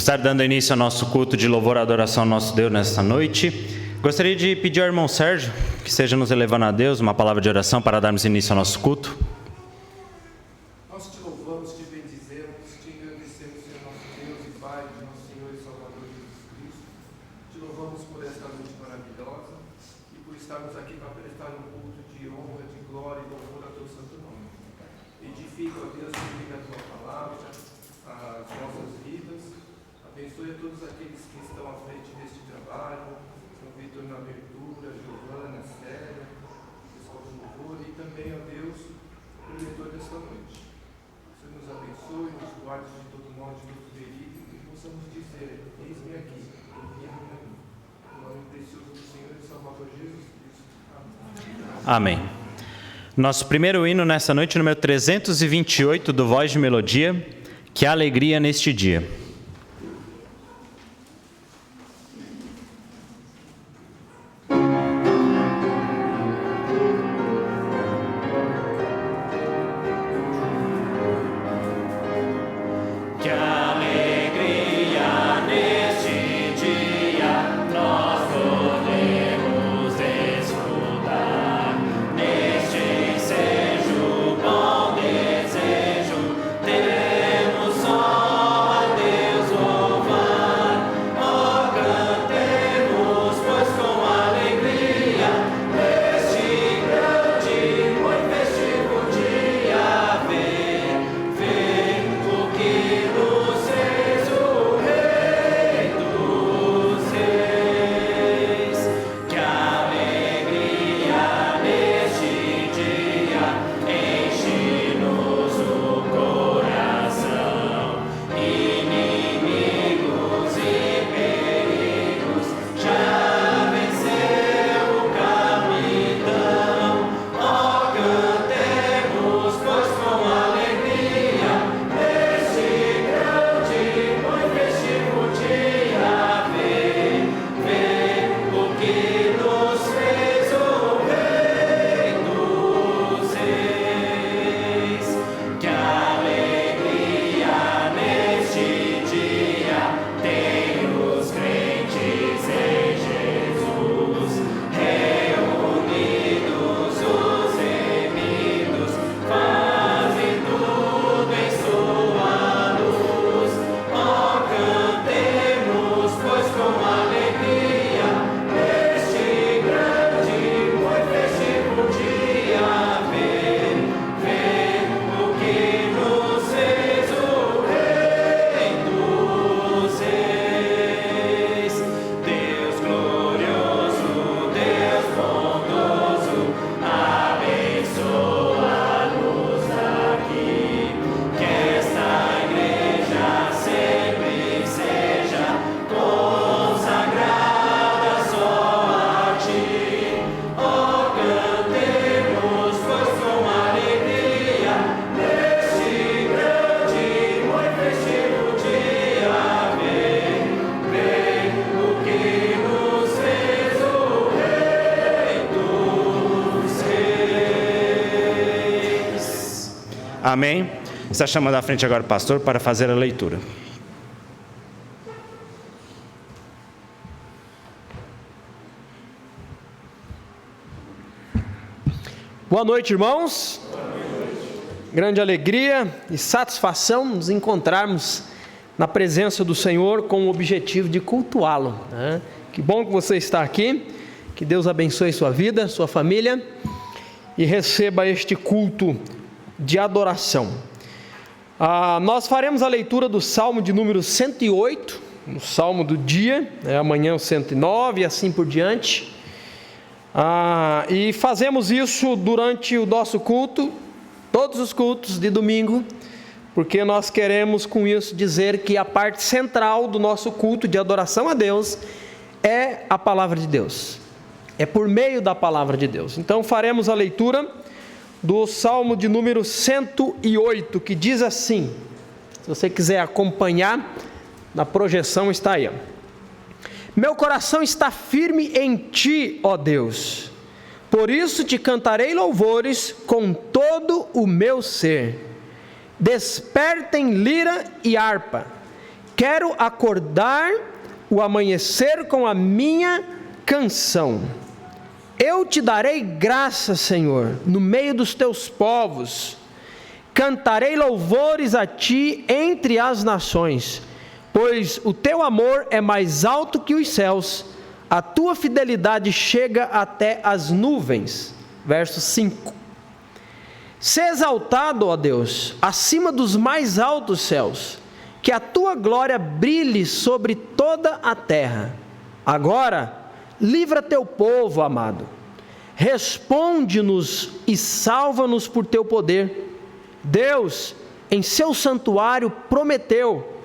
estar dando início ao nosso culto de louvor e adoração ao nosso Deus nesta noite, gostaria de pedir ao irmão Sérgio que esteja nos elevando a Deus uma palavra de oração para darmos início ao nosso culto. Nós te louvamos, te bendizemos, te agradecemos, Senhor nosso Deus e Pai, de nosso Senhor e Salvador Jesus Cristo. Te louvamos por esta noite maravilhosa e por estarmos aqui para prestar um culto de honra, de glória e louvor ao teu santo nome. Edifica, ó Deus, a tua palavra, as nossas vidas. Abençoe a todos aqueles que estão à frente deste trabalho, São Vitor na abertura, Giovana, Célia, pessoal do louvor e também, ó Deus, o diretor desta noite. Senhor nos abençoe, nos guarde de todo mal, de todo perigo, e possamos dizer: eis-me aqui, envia-me a mim. No nome precioso do Senhor e Salvador Jesus Cristo. Amém. Amém. Nosso primeiro hino nessa noite, número 328 do Voz de Melodia, que alegria neste dia. Amém? Está chamando à frente agora o pastor para fazer a leitura. Boa noite, irmãos. Boa noite. Grande alegria e satisfação nos encontrarmos na presença do Senhor com o objetivo de cultuá-lo, né? Que bom que você está aqui. Que Deus abençoe sua vida, sua família e receba este culto de adoração. Nós faremos a leitura do Salmo de número 108, o Salmo do dia, amanhã o 109 e assim por diante. E fazemos isso durante o nosso culto, todos os cultos de domingo, porque nós queremos com isso dizer que a parte central do nosso culto de adoração a Deus é a palavra de Deus, é por meio da palavra de Deus. Então faremos a leitura do Salmo de número 108, que diz assim, se você quiser acompanhar, na projeção está aí. Meu coração está firme em ti, ó Deus, por isso te cantarei louvores com todo o meu ser. Despertem lira e harpa, Quero acordar o amanhecer com a minha canção. Eu te darei graça, Senhor, no meio dos teus povos. Cantarei louvores a ti entre as nações, pois o teu amor é mais alto que os céus, a tua fidelidade chega até as nuvens. Verso 5. Sê exaltado, ó Deus, acima dos mais altos céus, que a tua glória brilhe sobre toda a terra. Agora, livra teu povo, amado. Responde-nos e salva-nos por teu poder. Deus, em seu santuário, prometeu: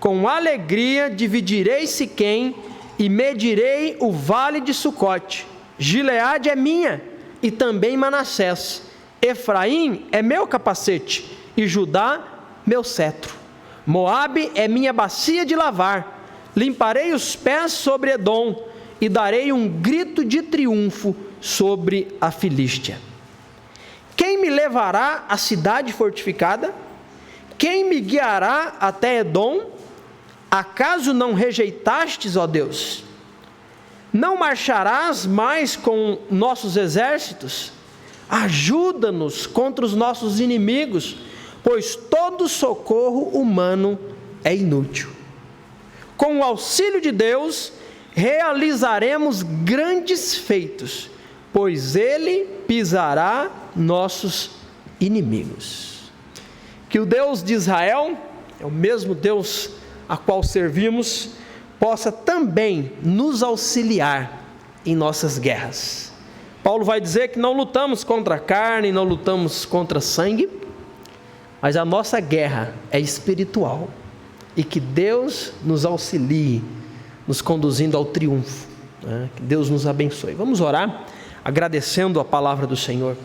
com alegria dividirei Siquém e medirei o vale de Sucote. Gileade é minha e também Manassés. Efraim é meu capacete e Judá meu cetro. Moabe é minha bacia de lavar. Limparei os pés sobre Edom e darei um grito de triunfo sobre a Filístia. Quem me levará à cidade fortificada? Quem me guiará até Edom? Acaso não rejeitastes, ó Deus? Não marcharás mais com nossos exércitos? Ajuda-nos contra os nossos inimigos, pois todo socorro humano é inútil. Com o auxílio de Deus, realizaremos grandes feitos, pois Ele pisará nossos inimigos. Que o Deus de Israel, é o mesmo Deus a qual servimos, possa também nos auxiliar em nossas guerras. Paulo vai dizer que não lutamos contra a carne, não lutamos contra sangue, mas a nossa guerra é espiritual, e que Deus nos auxilie, nos conduzindo ao triunfo, né? Que Deus nos abençoe. Vamos orar, agradecendo a palavra do Senhor.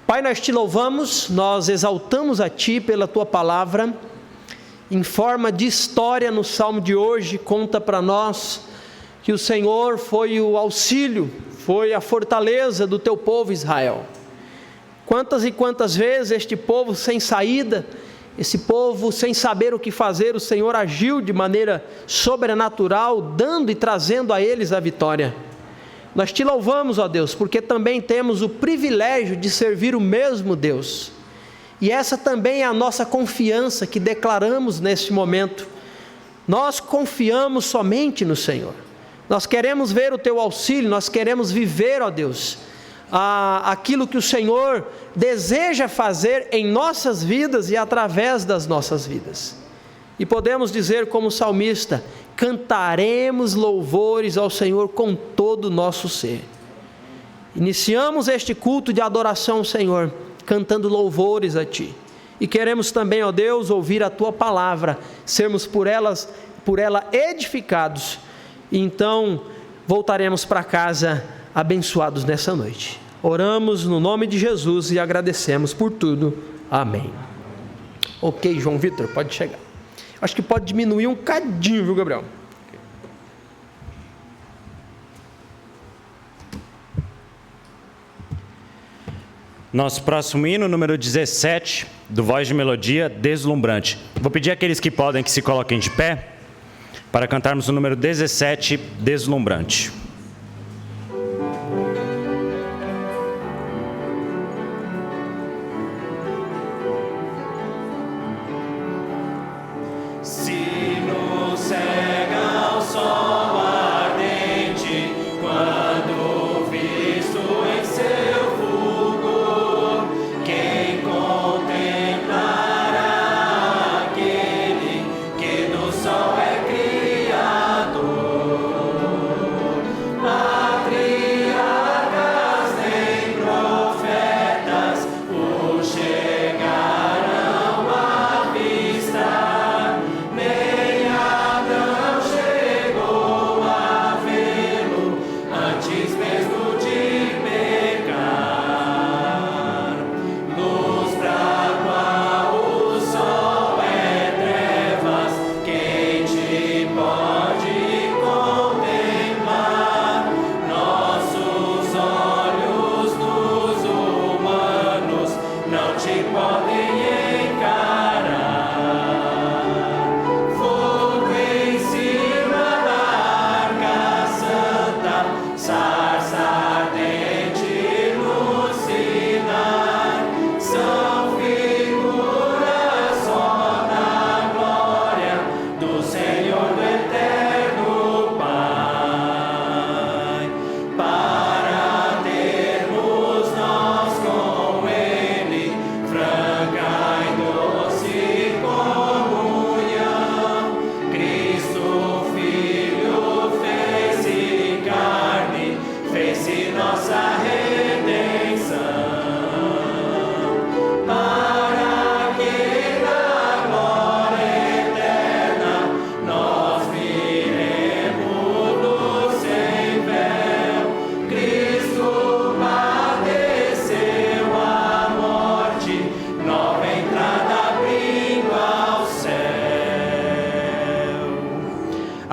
Pai, nós te louvamos, nós exaltamos a Ti pela Tua palavra. Em forma de história, no Salmo de hoje, conta para nós que o Senhor foi o auxílio, foi a fortaleza do Teu povo Israel. Quantas e quantas vezes este povo sem saída, esse povo sem saber o que fazer, o Senhor agiu de maneira sobrenatural, dando e trazendo a eles a vitória. Nós te louvamos, ó Deus, porque também temos o privilégio de servir o mesmo Deus. E essa também é a nossa confiança que declaramos neste momento. Nós confiamos somente no Senhor. Nós queremos ver o Teu auxílio, nós queremos viver, ó Deus, aquilo que o Senhor deseja fazer em nossas vidas e através das nossas vidas. E podemos dizer como salmista: cantaremos louvores ao Senhor com todo o nosso ser. Iniciamos este culto de adoração ao Senhor, cantando louvores a Ti. E queremos também, ó Deus, ouvir a Tua palavra, sermos por ela edificados. E então voltaremos para casa abençoados nessa noite. Oramos no nome de Jesus e agradecemos por tudo. Amém. Ok, João Vitor, pode chegar. Acho que pode diminuir um cadinho, viu, Gabriel? Nosso próximo hino, número 17, do Voz de Melodia, Deslumbrante. Vou pedir àqueles que podem que se coloquem de pé, para cantarmos o número 17, Deslumbrante.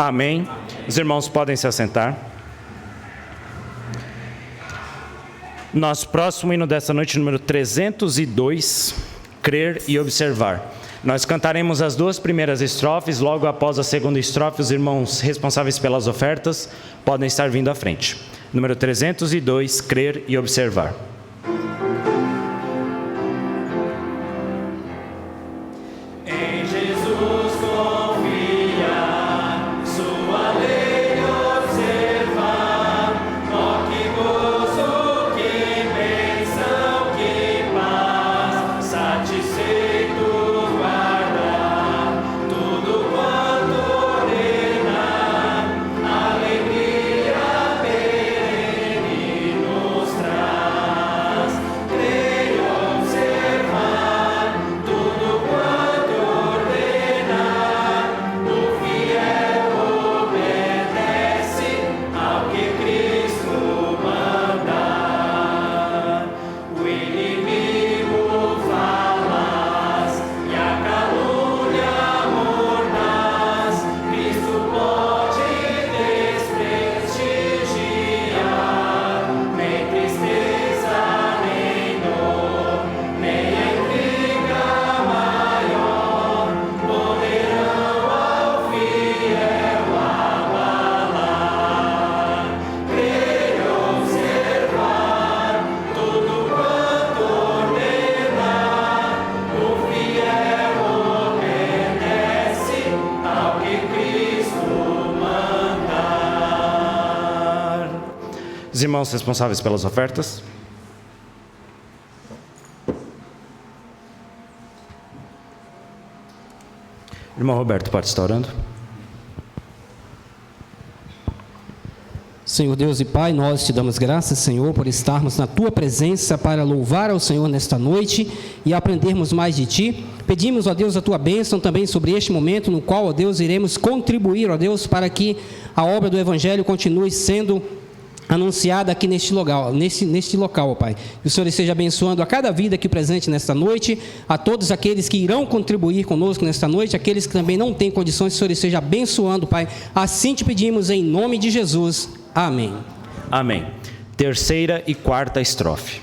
Amém. Os irmãos podem se assentar. Nosso próximo hino dessa noite, número 302, Crer e Observar. Nós cantaremos as duas primeiras estrofes, logo após a segunda estrofe, os irmãos responsáveis pelas ofertas podem estar vindo à frente. Número 302, Crer e Observar. Os irmãos responsáveis pelas ofertas. Irmão Roberto, pode estar orando? Senhor Deus e Pai, nós te damos graças, Senhor, por estarmos na Tua presença para louvar ao Senhor nesta noite e aprendermos mais de Ti. Pedimos, ó Deus, a Tua bênção também sobre este momento no qual, ó Deus, iremos contribuir, ó Deus, para que a obra do Evangelho continue sendo anunciada aqui neste local, ó Pai. Que o Senhor esteja abençoando a cada vida aqui presente nesta noite, a todos aqueles que irão contribuir conosco nesta noite, aqueles que também não têm condições, que o Senhor esteja abençoando, Pai. Assim te pedimos em nome de Jesus. Amém. Amém. Terceira e quarta estrofe.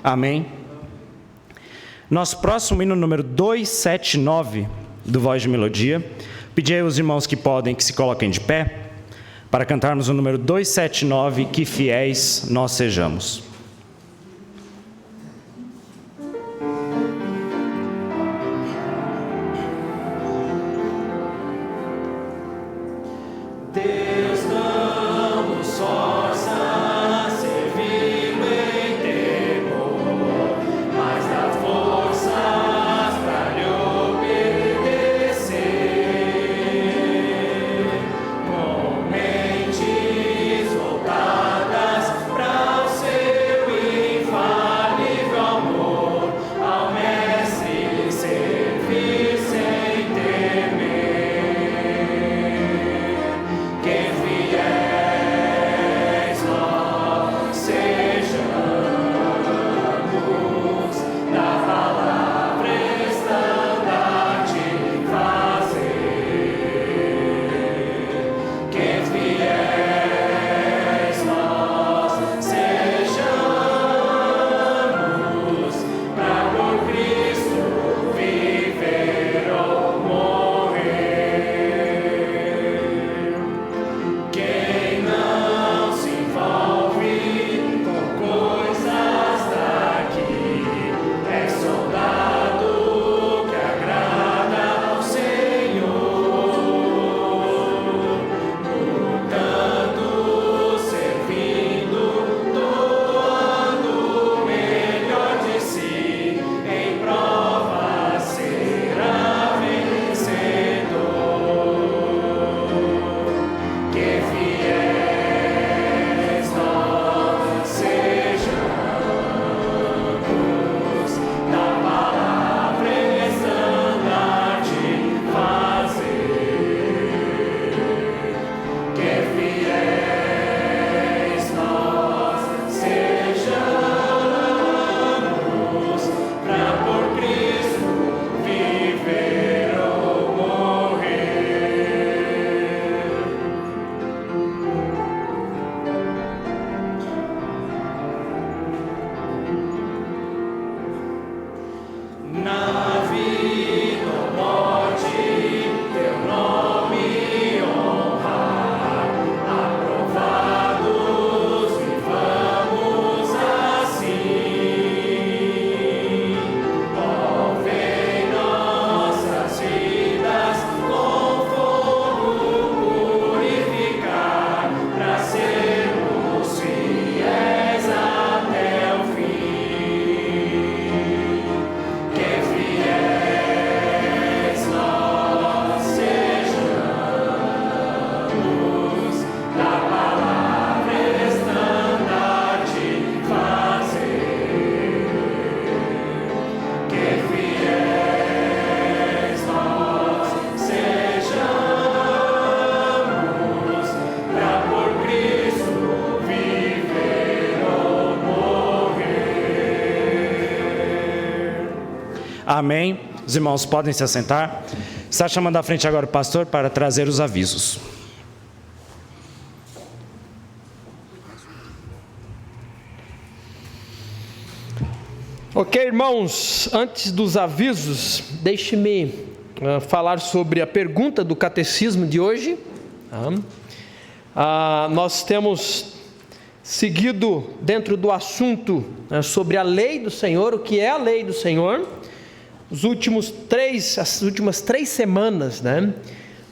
Amém. Nosso próximo hino, número 279, do Voz de Melodia. Pedi aos irmãos que podem que se coloquem de pé, para cantarmos o número 279, Que Fiéis Nós Sejamos. Voltadas para o Senhor. Amém. Os irmãos podem se assentar. Está chamando à frente agora o pastor para trazer os avisos. Ok, irmãos, antes dos avisos, deixe-me falar sobre a pergunta do catecismo de hoje. Nós temos seguido dentro do assunto sobre a lei do Senhor, o que é a lei do Senhor. As últimas 3 semanas,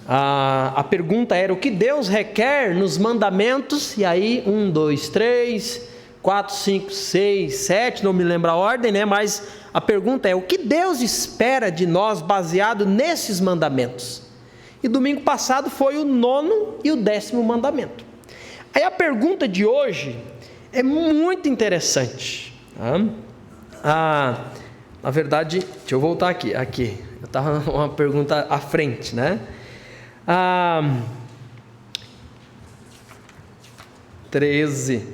a pergunta era o que Deus requer nos mandamentos, e aí 1, 2, 3, 4, 5, 6, 7, não me lembro a ordem, mas a pergunta é o que Deus espera de nós baseado nesses mandamentos. E domingo passado foi o 9º e o 10º mandamento. Aí a pergunta de hoje é muito interessante. Na verdade, deixa eu voltar aqui. Eu estava uma pergunta à frente, 13.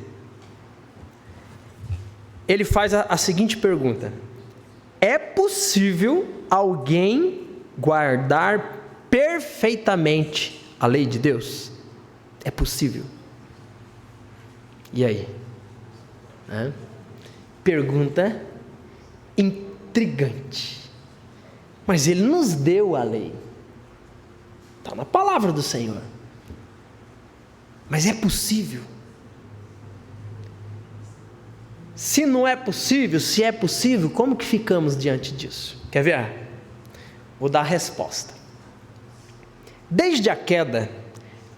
Ele faz a seguinte pergunta: é possível alguém guardar perfeitamente a lei de Deus? É possível. E aí? Pergunta intrigante. Mas Ele nos deu a lei. Está na palavra do Senhor. Mas é possível? Se não é possível, se é possível, como que ficamos diante disso? Quer ver? Vou dar a resposta. Desde a queda,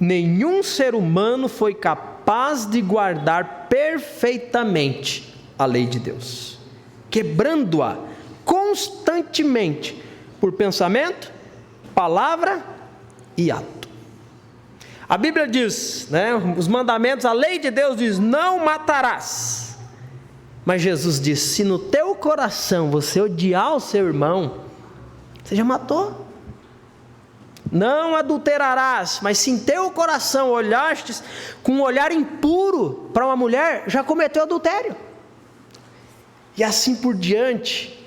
nenhum ser humano foi capaz de guardar perfeitamente a lei de Deus, quebrando-a constantemente por pensamento, palavra e ato. A Bíblia diz, os mandamentos, a lei de Deus diz: não matarás. Mas Jesus disse: se no teu coração você odiar o seu irmão, você já matou. Não adulterarás, mas se em teu coração olhastes com um olhar impuro para uma mulher, já cometeu adultério. E assim por diante.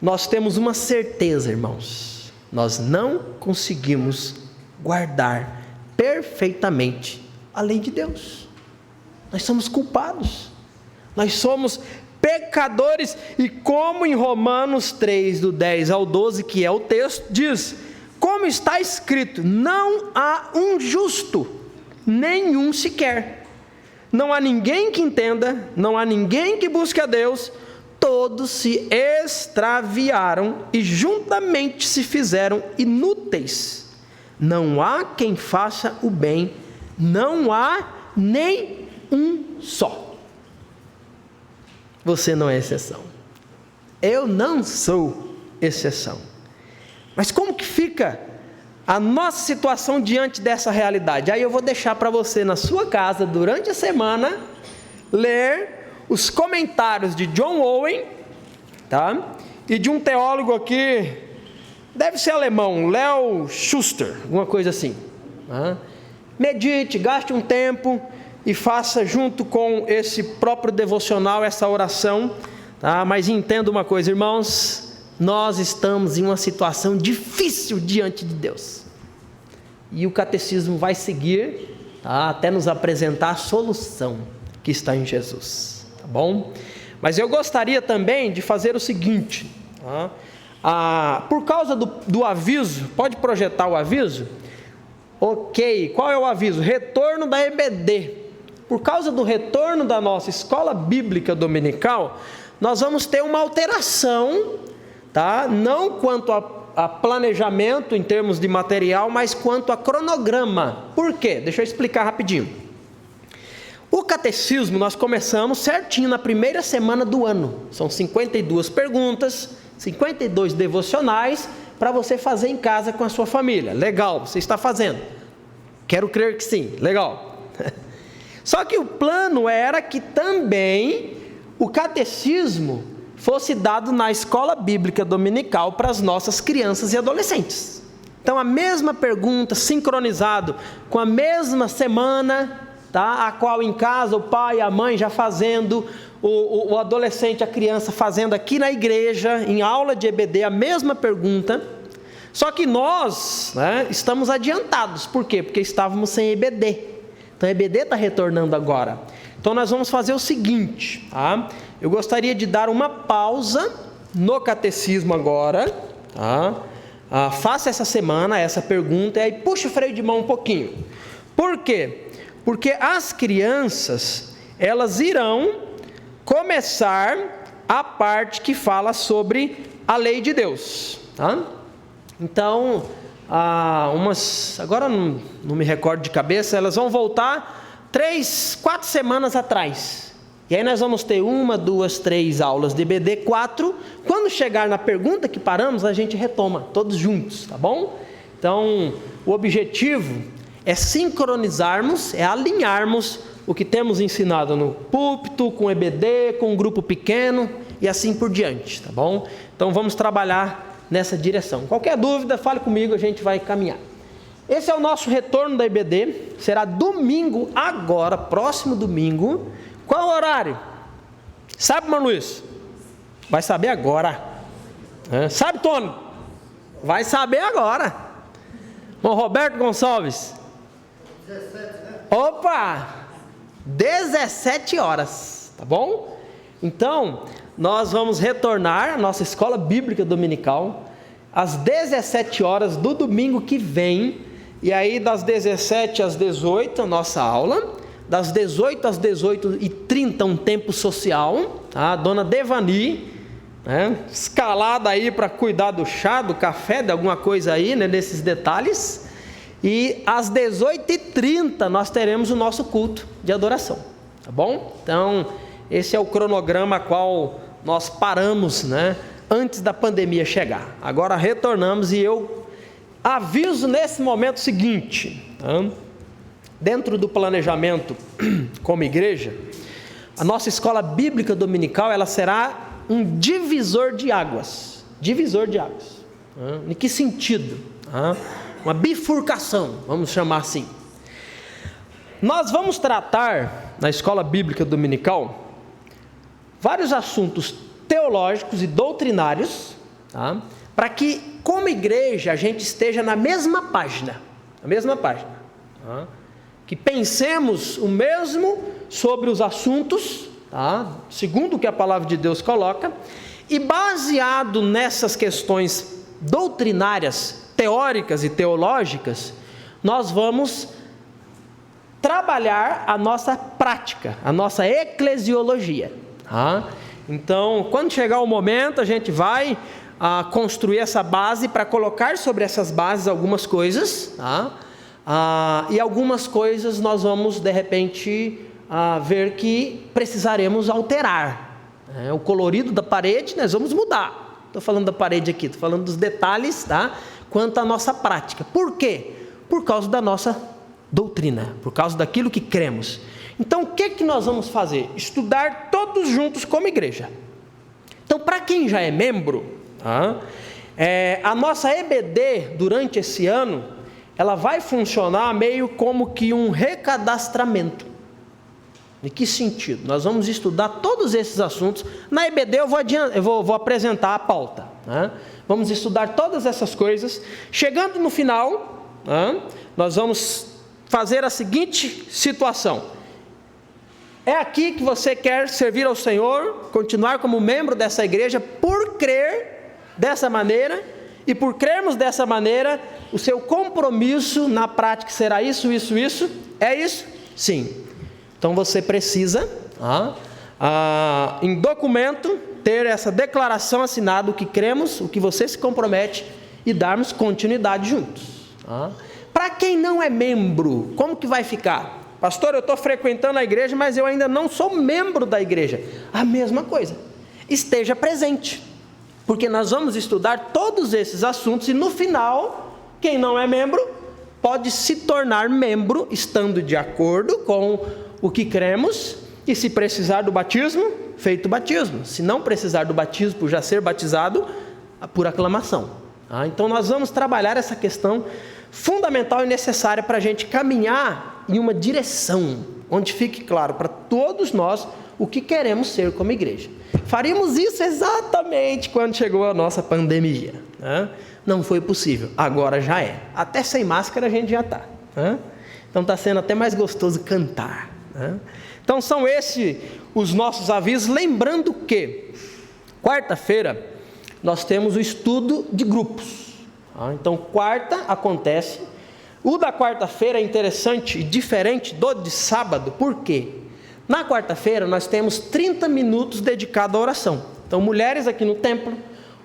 Nós temos uma certeza, irmãos: nós não conseguimos guardar perfeitamente a lei de Deus. Nós somos culpados. Nós somos pecadores, e como em Romanos 3, do 10 ao 12, que é o texto, diz: como está escrito, não há um justo, nenhum sequer. Não há ninguém que entenda, não há ninguém que busque a Deus. Todos se extraviaram e juntamente se fizeram inúteis. Não há quem faça o bem, não há nem um só. Você não é exceção. Eu não sou exceção. Mas como que fica a nossa situação diante dessa realidade? Aí eu vou deixar para você na sua casa, durante a semana, ler os comentários de John Owen, e de um teólogo aqui, deve ser alemão, Leo Schuster, alguma coisa assim. Medite, gaste um tempo e faça junto com esse próprio devocional essa oração, mas entenda uma coisa, irmãos: nós estamos em uma situação difícil diante de Deus, e o catecismo vai seguir até nos apresentar a solução que está em Jesus, tá bom? Mas eu gostaria também de fazer o seguinte, por causa do aviso, pode projetar o aviso? Ok, qual é o aviso? Retorno da EBD. Por causa do retorno da nossa escola bíblica dominical, nós vamos ter uma alteração, não quanto a planejamento em termos de material, mas quanto a cronograma. Por quê? Deixa eu explicar rapidinho. O catecismo nós começamos certinho na primeira semana do ano. São 52 perguntas, 52 devocionais para você fazer em casa com a sua família. Legal, você está fazendo? Quero crer que sim, legal. Só que o plano era que também o catecismo fosse dado na escola bíblica dominical para as nossas crianças e adolescentes. Então a mesma pergunta, sincronizado com a mesma semana, a qual em casa o pai e a mãe já fazendo o adolescente, a criança fazendo aqui na igreja, em aula de EBD, a mesma pergunta. Só que nós, né, estamos adiantados. Por quê? Porque estávamos sem EBD. Então a EBD está retornando agora. Então nós vamos fazer o seguinte, tá? Eu gostaria de dar uma pausa no catecismo agora, tá? Faça essa semana essa pergunta e aí puxa o freio de mão um pouquinho. Por quê? Porque as crianças, elas irão começar a parte que fala sobre a lei de Deus, tá? Então, agora não me recordo de cabeça, elas vão voltar 3, 4 semanas atrás. E aí nós vamos ter 1, 2, 3 aulas de EBD, 4. Quando chegar na pergunta que paramos, a gente retoma, todos juntos, tá bom? Então, o objetivo é sincronizarmos, é alinharmos o que temos ensinado no púlpito, com EBD, com um grupo pequeno e assim por diante, tá bom? Então, vamos trabalhar nessa direção. Qualquer dúvida, fale comigo, a gente vai caminhar. Esse é o nosso retorno da EBD, será domingo agora, próximo domingo. Qual horário? Sabe, irmão Luiz? Vai saber agora. Sabe, Tony? Vai saber agora. Irmão Roberto Gonçalves? 17, né? Opa! 17 horas, tá bom? Então, nós vamos retornar à nossa escola bíblica dominical às 17 horas do domingo que vem. E aí das 17 às 18 a nossa aula. Das 18 às 18h30 um tempo social, tá? A dona Devani, né, escalada aí para cuidar do chá, do café, de alguma coisa aí, né, desses detalhes. E às 18h30 nós teremos o nosso culto de adoração, tá bom? Então, esse é o cronograma a qual nós paramos, né, antes da pandemia chegar. Agora retornamos e eu aviso nesse momento o seguinte, tá? Dentro do planejamento como igreja, a nossa escola bíblica dominical, ela será um divisor de águas. Divisor de águas. Em que sentido? Uma bifurcação, vamos chamar assim. Nós vamos tratar, na escola bíblica dominical, vários assuntos teológicos e doutrinários, tá? Para que, como igreja, a gente esteja na mesma página. Na mesma página. Tá? Que pensemos o mesmo sobre os assuntos, tá? Segundo o que a palavra de Deus coloca, e baseado nessas questões doutrinárias, teóricas e teológicas, nós vamos trabalhar a nossa prática, a nossa eclesiologia. Tá? Então, quando chegar o momento, a gente vai construir essa base para colocar sobre essas bases algumas coisas, tá? E algumas coisas nós vamos, de repente, ver que precisaremos alterar. O colorido da parede nós vamos mudar. Estou falando da parede aqui, estou falando dos detalhes, tá? Quanto à nossa prática. Por quê? Por causa da nossa doutrina, por causa daquilo que cremos. Então, o que nós vamos fazer? Estudar todos juntos como igreja. Então, para quem já é membro, a nossa EBD, durante esse ano, ela vai funcionar meio como que um recadastramento. Em que sentido? Nós vamos estudar todos esses assuntos. Na EBD eu vou apresentar a pauta. Né? Vamos estudar todas essas coisas. Chegando no final, nós vamos fazer a seguinte situação. É aqui que você quer servir ao Senhor, continuar como membro dessa igreja, por crer dessa maneira, e por crermos dessa maneira, o seu compromisso na prática será isso, isso, isso. É isso? Sim. Então você precisa, em documento, ter essa declaração assinada, o que cremos, o que você se compromete, e darmos continuidade juntos. Para quem não é membro, como que vai ficar? Pastor, eu estou frequentando a igreja, mas eu ainda não sou membro da igreja. A mesma coisa. Esteja presente. Porque nós vamos estudar todos esses assuntos e no final, quem não é membro, pode se tornar membro, estando de acordo com o que cremos, e se precisar do batismo, feito o batismo. Se não precisar do batismo, por já ser batizado, por aclamação. Então nós vamos trabalhar essa questão fundamental e necessária para a gente caminhar em uma direção, onde fique claro para todos nós o que queremos ser como igreja. Faríamos isso exatamente quando chegou a nossa pandemia, né? Não foi possível, agora já é. Até sem máscara a gente já está, né? Então está sendo até mais gostoso cantar, né? Então são esses os nossos avisos, lembrando que quarta-feira nós temos o estudo de grupos, tá? Então quarta acontece. O da quarta-feira é interessante e diferente do de sábado, por quê? Na quarta-feira nós temos 30 minutos dedicados à oração. Então mulheres aqui no templo,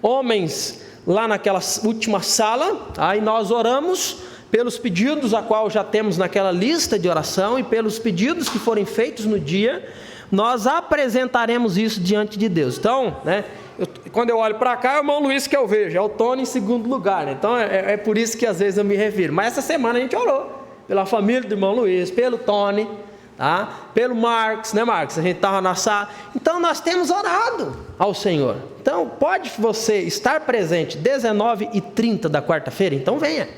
homens lá naquela última sala, aí nós oramos pelos pedidos a qual já temos naquela lista de oração e pelos pedidos que forem feitos no dia, nós apresentaremos isso diante de Deus. Então, né, quando eu olho para cá, é o irmão Luiz que eu vejo, é o Tony em segundo lugar, né? Então é por isso que às vezes eu me refiro. Mas essa semana a gente orou pela família do irmão Luiz, pelo Tony, tá? Pelo Marcos, né, Marcos? A gente estava na sala. Então nós temos orado ao Senhor. Então pode você estar presente 19h30 da quarta-feira? Então venha.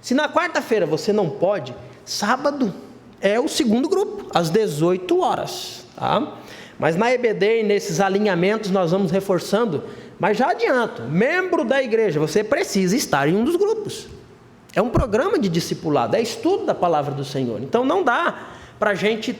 Se na quarta-feira você não pode, sábado é o segundo grupo, às 18 horas, tá? Mas na EBD e nesses alinhamentos nós vamos reforçando, mas já adianto, membro da igreja, você precisa estar em um dos grupos. É um programa de discipulado, é estudo da palavra do Senhor. Então não dá para a gente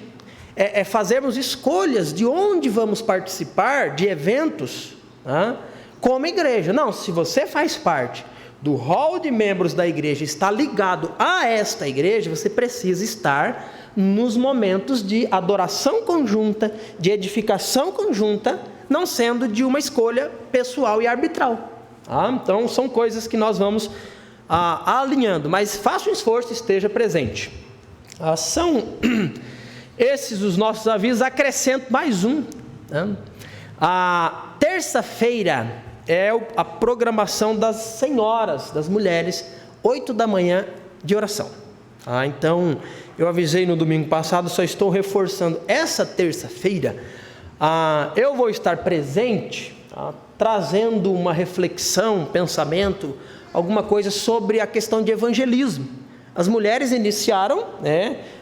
fazermos escolhas de onde vamos participar de eventos, tá? Como igreja. Não, se você faz parte do hall de membros da igreja, está ligado a esta igreja, você precisa estar nos momentos de adoração conjunta, de edificação conjunta, não sendo de uma escolha pessoal e arbitral, tá? Então são coisas que nós vamos alinhando, mas faça um esforço e esteja presente. São esses os nossos avisos. Acrescento mais um, né? A terça-feira é a programação das senhoras, das mulheres, 8 da manhã de oração. Então, eu avisei no domingo passado, só estou reforçando. Essa terça-feira, eu vou estar presente, trazendo uma reflexão, pensamento, alguma coisa sobre a questão de evangelismo. As mulheres iniciaram,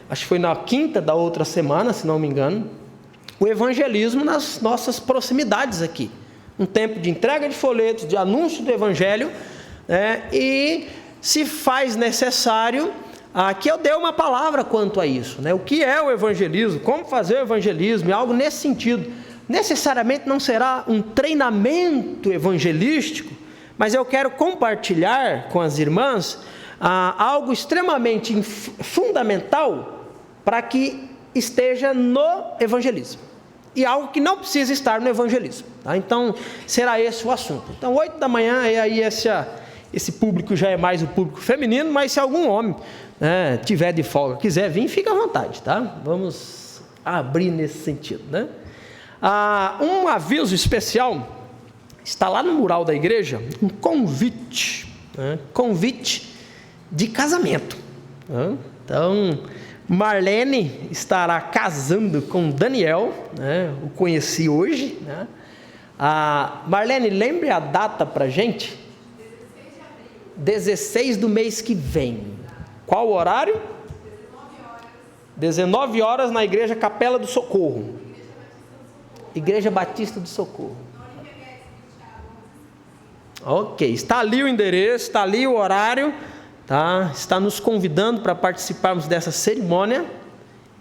acho que foi na quinta da outra semana, se não me engano, o evangelismo nas nossas proximidades aqui. Um tempo de entrega de folhetos, de anúncio do evangelho, e se faz necessário que eu dê uma palavra quanto a isso, né? O que é o evangelismo, como fazer o evangelismo, algo nesse sentido. Necessariamente não será um treinamento evangelístico, mas eu quero compartilhar com as irmãs algo extremamente fundamental para que esteja no evangelismo. E algo que não precisa estar no evangelismo, tá? Então, será esse o assunto. Então, 8 da manhã, e aí esse público já é mais o público feminino, mas se algum homem tiver de folga, quiser vir, fica à vontade, tá? Vamos abrir nesse sentido, né? Um aviso especial, está lá no mural da igreja, um convite, convite de casamento, né? Então, Marlene estará casando com Daniel, né? O conheci hoje, né? Marlene, lembre a data para a gente? 16 do mês que vem. Qual o horário? 19 horas na igreja Capela do Socorro. Igreja Batista do Socorro. Ok, está ali o endereço, está ali o horário, tá? Está nos convidando para participarmos dessa cerimônia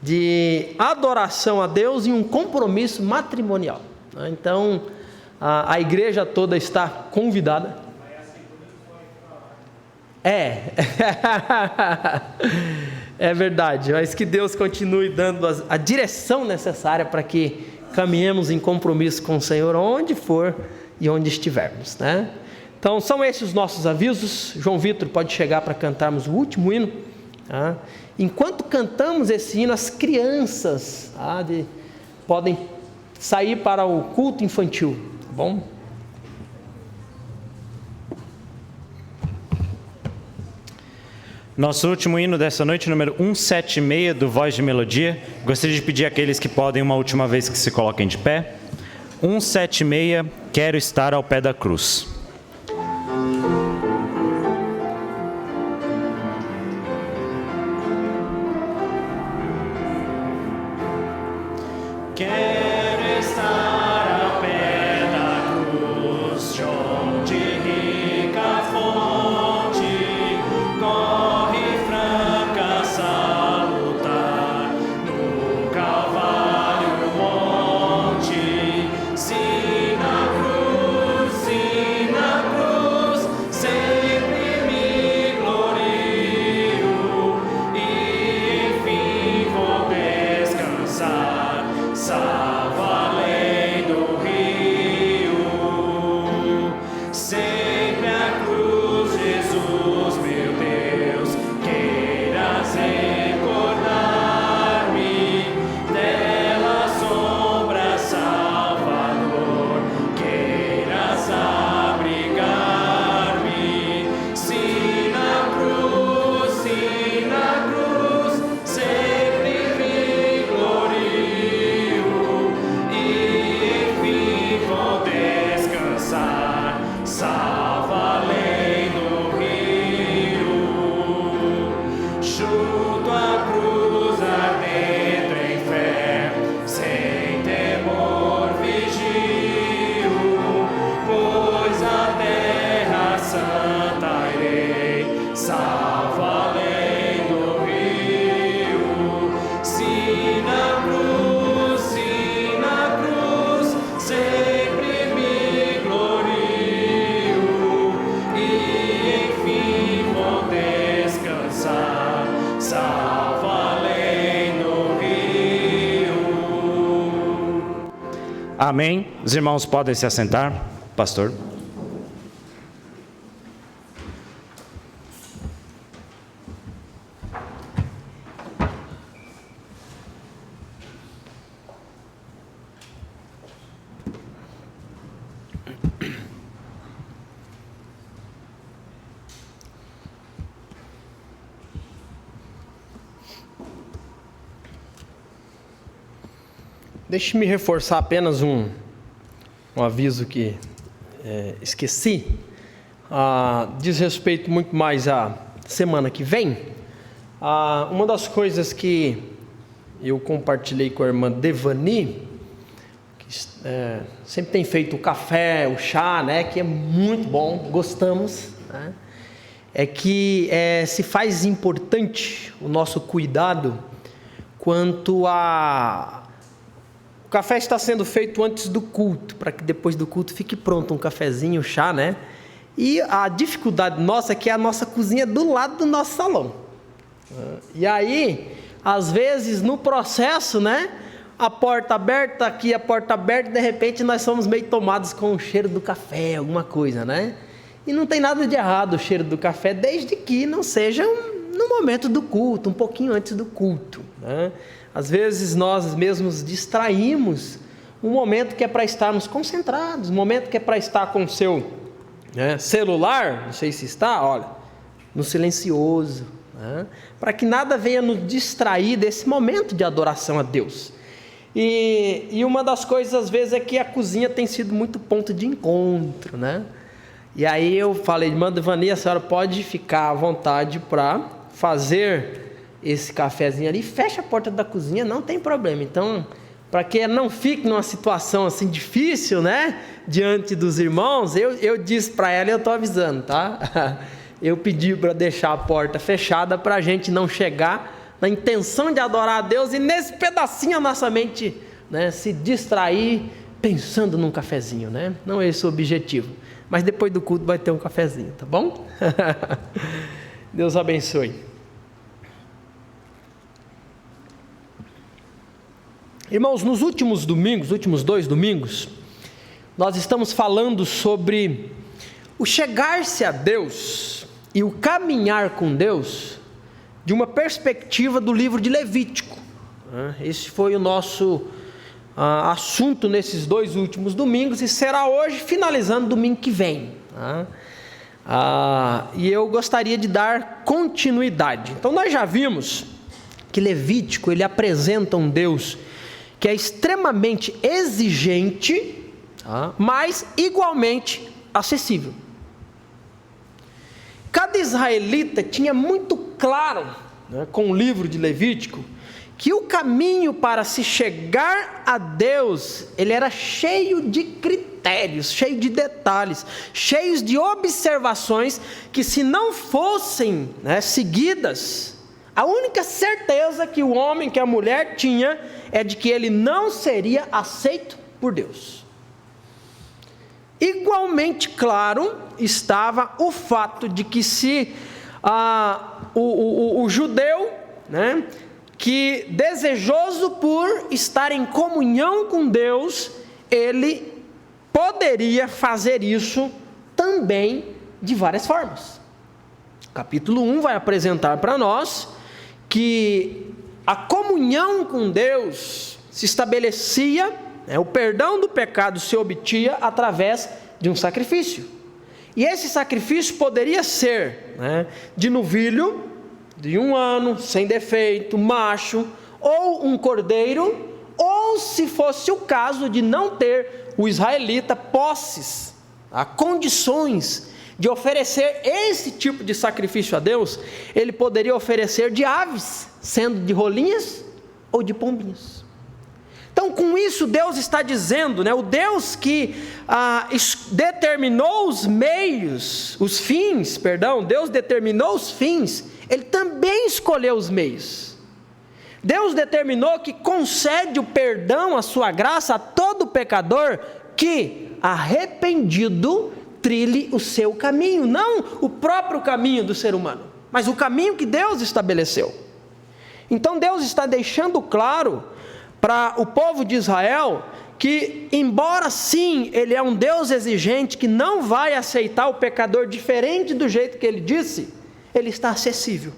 de adoração a Deus e um compromisso matrimonial. Então, a igreja toda está convidada. É verdade, mas que Deus continue dando a direção necessária para que caminhemos em compromisso com o Senhor onde for e onde estivermos, né? Então são esses os nossos avisos. João Vitor pode chegar para cantarmos o último hino, tá? Enquanto cantamos esse hino, as crianças podem sair para o culto infantil, tá bom? Nosso último hino dessa noite, número 176 do Voz de Melodia. Gostaria de pedir àqueles que podem uma última vez que se coloquem de pé. 176, quero estar ao pé da cruz. Quero Amém. Os irmãos podem se assentar, pastor. Deixe-me reforçar apenas um aviso que esqueci. Diz respeito muito mais à semana que vem. Uma das coisas que eu compartilhei com a irmã Devani, que sempre tem feito o café, o chá, né, que é muito bom, gostamos, né, é que se faz importante o nosso cuidado quanto o café está sendo feito antes do culto, para que depois do culto fique pronto um cafezinho, um chá, né? E a dificuldade nossa é que a nossa cozinha é do lado do nosso salão. E aí, às vezes, no processo, né? A porta aberta, aqui a porta aberta, de repente nós somos meio tomados com o cheiro do café, alguma coisa, né? E não tem nada de errado o cheiro do café, desde que não seja no momento do culto, um pouquinho antes do culto, né? Às vezes nós mesmos distraímos um momento que é para estarmos concentrados, um momento que é para estar com o seu celular, não sei se está, olha, no silencioso, né? Para que nada venha nos distrair desse momento de adoração a Deus. E uma das coisas às vezes é que a cozinha tem sido muito ponto de encontro, né? E aí eu falei, irmã Devani, a senhora pode ficar à vontade para fazer esse cafezinho ali, fecha a porta da cozinha, não tem problema. Então, para que não fique numa situação assim difícil, né, diante dos irmãos, eu disse para ela, eu estou avisando, tá? Eu pedi para deixar a porta fechada para a gente não chegar na intenção de adorar a Deus e nesse pedacinho a nossa mente, né, se distrair pensando num cafezinho, né? Não é esse o objetivo. Mas depois do culto vai ter um cafezinho, tá bom? Deus abençoe. Irmãos, nos últimos domingos, últimos 2 domingos, nós estamos falando sobre o chegar-se a Deus e o caminhar com Deus de uma perspectiva do livro de Levítico. Esse foi o nosso assunto nesses 2 últimos domingos e será hoje, finalizando domingo que vem. E eu gostaria de dar continuidade. Então nós já vimos que Levítico, ele apresenta um Deus que é extremamente exigente, mas igualmente acessível. Cada israelita tinha muito claro, né, com o livro de Levítico, que o caminho para se chegar a Deus, ele era cheio de critérios, cheio de detalhes, cheios de observações, que se não fossem, né, seguidas, a única certeza que o homem, que a mulher tinha, é de que ele não seria aceito por Deus. Igualmente claro estava o fato de que se o judeu, né, que desejoso por estar em comunhão com Deus, ele poderia fazer isso também de várias formas. Capítulo 1 vai apresentar para nós que a comunhão com Deus se estabelecia, o perdão do pecado se obtinha através de um sacrifício. E esse sacrifício poderia ser, né, de novilho, de 1 ano, sem defeito, macho, ou um cordeiro, ou se fosse o caso de não ter o israelita posses, condições de oferecer esse tipo de sacrifício a Deus, ele poderia oferecer de aves, sendo de rolinhas ou de pombinhas. Então, com isso, Deus está dizendo, né, o Deus que determinou os meios, os fins, perdão, Deus determinou os fins, Ele também escolheu os meios. Deus determinou que concede o perdão, a sua graça a todo pecador que, arrependido, trilhe o seu caminho, não o próprio caminho do ser humano, mas o caminho que Deus estabeleceu. Então Deus está deixando claro para o povo de Israel que, embora sim, Ele é um Deus exigente, que não vai aceitar o pecador diferente do jeito que Ele disse, Ele está acessível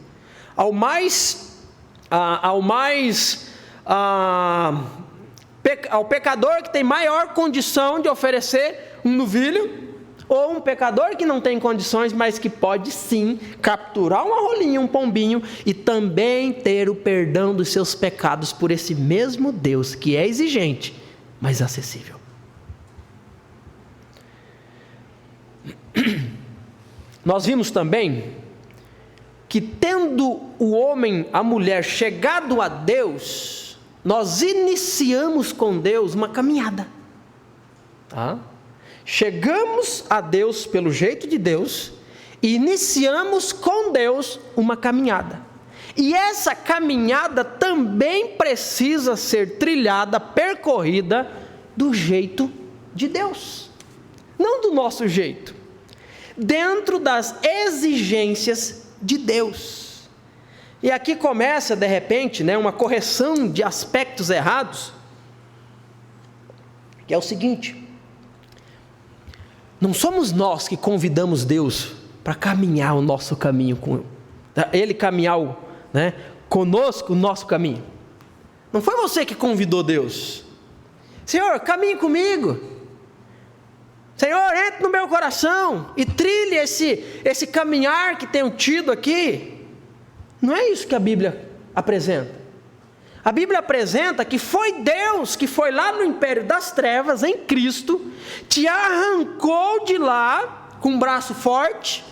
ao pecador que tem maior condição de oferecer um novilho, ou um pecador que não tem condições, mas que pode sim capturar uma rolinha, um pombinho, e também ter o perdão dos seus pecados por esse mesmo Deus que é exigente, mas acessível. Nós vimos também que, tendo o homem, a mulher chegado a Deus, nós iniciamos com Deus uma caminhada, tá? Chegamos a Deus pelo jeito de Deus e iniciamos com Deus uma caminhada. E essa caminhada também precisa ser trilhada, percorrida do jeito de Deus, não do nosso jeito, dentro das exigências de Deus. E aqui começa, de repente, uma correção de aspectos errados, que é o seguinte: não somos nós que convidamos Deus para caminhar o nosso caminho, Ele caminhar conosco o nosso caminho. Não foi você que convidou Deus. Senhor, caminhe comigo. Senhor, entre no meu coração e trilhe esse caminhar que tenho tido aqui. Não é isso que a Bíblia apresenta. A Bíblia apresenta que foi Deus que foi lá no império das trevas, em Cristo, te arrancou de lá com um braço forte,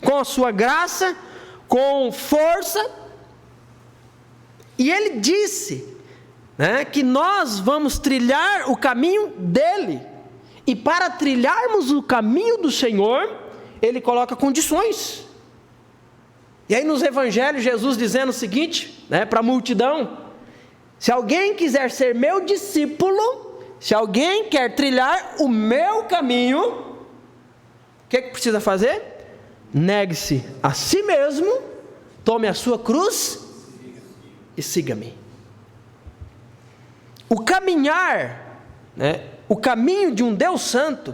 com a sua graça, com força, e Ele disse que nós vamos trilhar o caminho dEle, e para trilharmos o caminho do Senhor, Ele coloca condições. E aí nos evangelhos, Jesus dizendo o seguinte, para a multidão: se alguém quiser ser meu discípulo, se alguém quer trilhar o meu caminho, o que precisa fazer? Negue-se a si mesmo, tome a sua cruz e siga-me. O caminhar, o caminho de um Deus santo,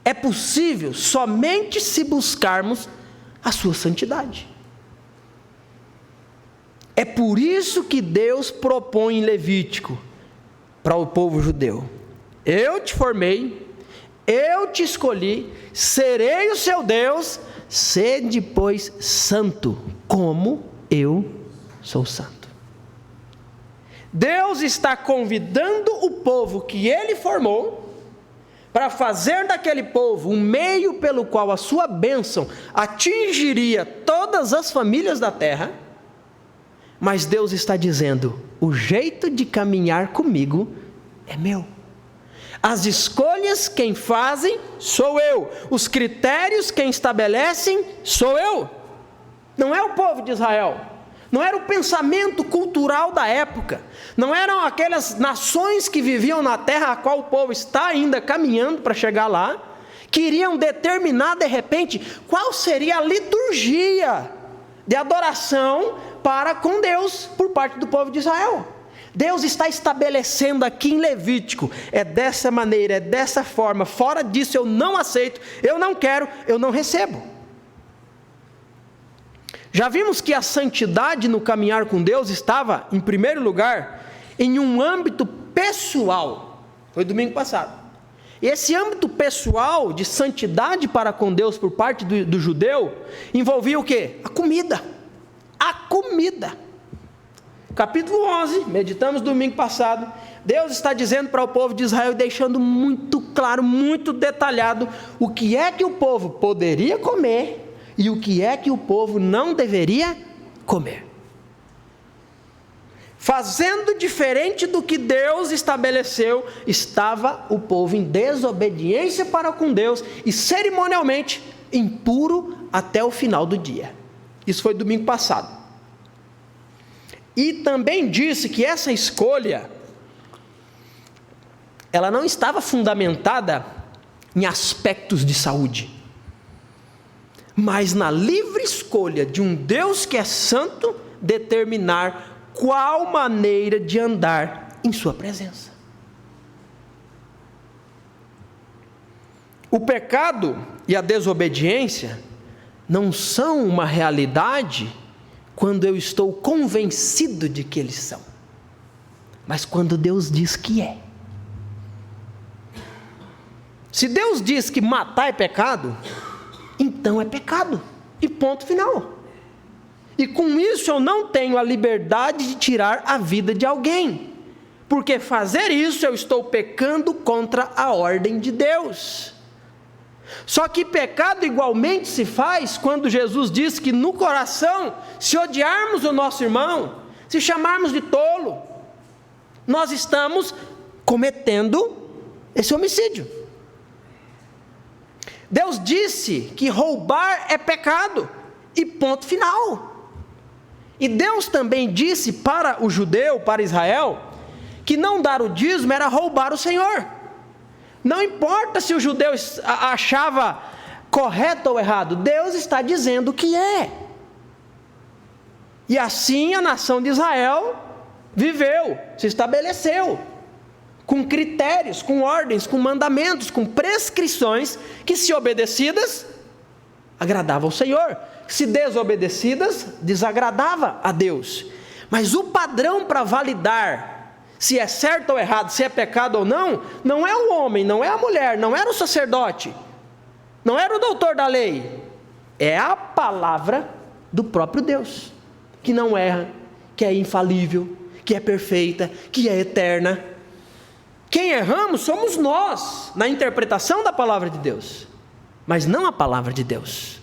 é possível somente se buscarmos a sua santidade. É por isso que Deus propõe em Levítico para o povo judeu: eu te formei, eu te escolhi, serei o seu Deus, sede pois santo, como eu sou santo. Deus está convidando o povo que Ele formou para fazer daquele povo um meio pelo qual a sua bênção atingiria todas as famílias da terra. Mas Deus está dizendo: o jeito de caminhar comigo é meu. As escolhas quem fazem sou eu. Os critérios quem estabelecem sou eu. Não é o povo de Israel. Não era o pensamento cultural da época. Não eram aquelas nações que viviam na terra a qual o povo está ainda caminhando para chegar lá, que iriam determinar de repente qual seria a liturgia de adoração para com Deus por parte do povo de Israel. Deus está estabelecendo aqui em Levítico: é dessa maneira, é dessa forma, fora disso eu não aceito, eu não quero, eu não recebo. Já vimos que a santidade no caminhar com Deus estava, em primeiro lugar, em um âmbito pessoal. Foi domingo passado. E esse âmbito pessoal de santidade para com Deus por parte do judeu envolvia o quê? A comida. A comida. Capítulo 11, meditamos domingo passado. Deus está dizendo para o povo de Israel, deixando muito claro, muito detalhado, o que é que o povo poderia comer e o que é que o povo não deveria comer. Fazendo diferente do que Deus estabeleceu, estava o povo em desobediência para com Deus e cerimonialmente impuro até o final do dia. Isso foi domingo passado. E também disse que essa escolha, ela não estava fundamentada em aspectos de saúde, mas na livre escolha de um Deus que é santo determinar qual maneira de andar em sua presença. O pecado e a desobediência não são uma realidade quando eu estou convencido de que eles são, mas quando Deus diz que é. Se Deus diz que matar é pecado, então é pecado, e ponto final. E com isso eu não tenho a liberdade de tirar a vida de alguém, porque fazer isso eu estou pecando contra a ordem de Deus. Só que pecado igualmente se faz quando Jesus diz que no coração, se odiarmos o nosso irmão, se chamarmos de tolo, nós estamos cometendo esse homicídio. Deus disse que roubar é pecado, e ponto final. E Deus também disse para o judeu, para Israel, que não dar o dízimo era roubar o Senhor. Não importa se o judeu achava correto ou errado, Deus está dizendo que é. E assim a nação de Israel viveu, se estabeleceu, com critérios, com ordens, com mandamentos, com prescrições, que se obedecidas, agradavam ao Senhor, se desobedecidas, desagradava a Deus. Mas o padrão para validar se é certo ou errado, se é pecado ou não, não é o homem, não é a mulher, não era o sacerdote, não era o doutor da lei, é a palavra do próprio Deus, que não erra, que é infalível, que é perfeita, que é eterna. Quem erramos somos nós, na interpretação da palavra de Deus, mas não a palavra de Deus.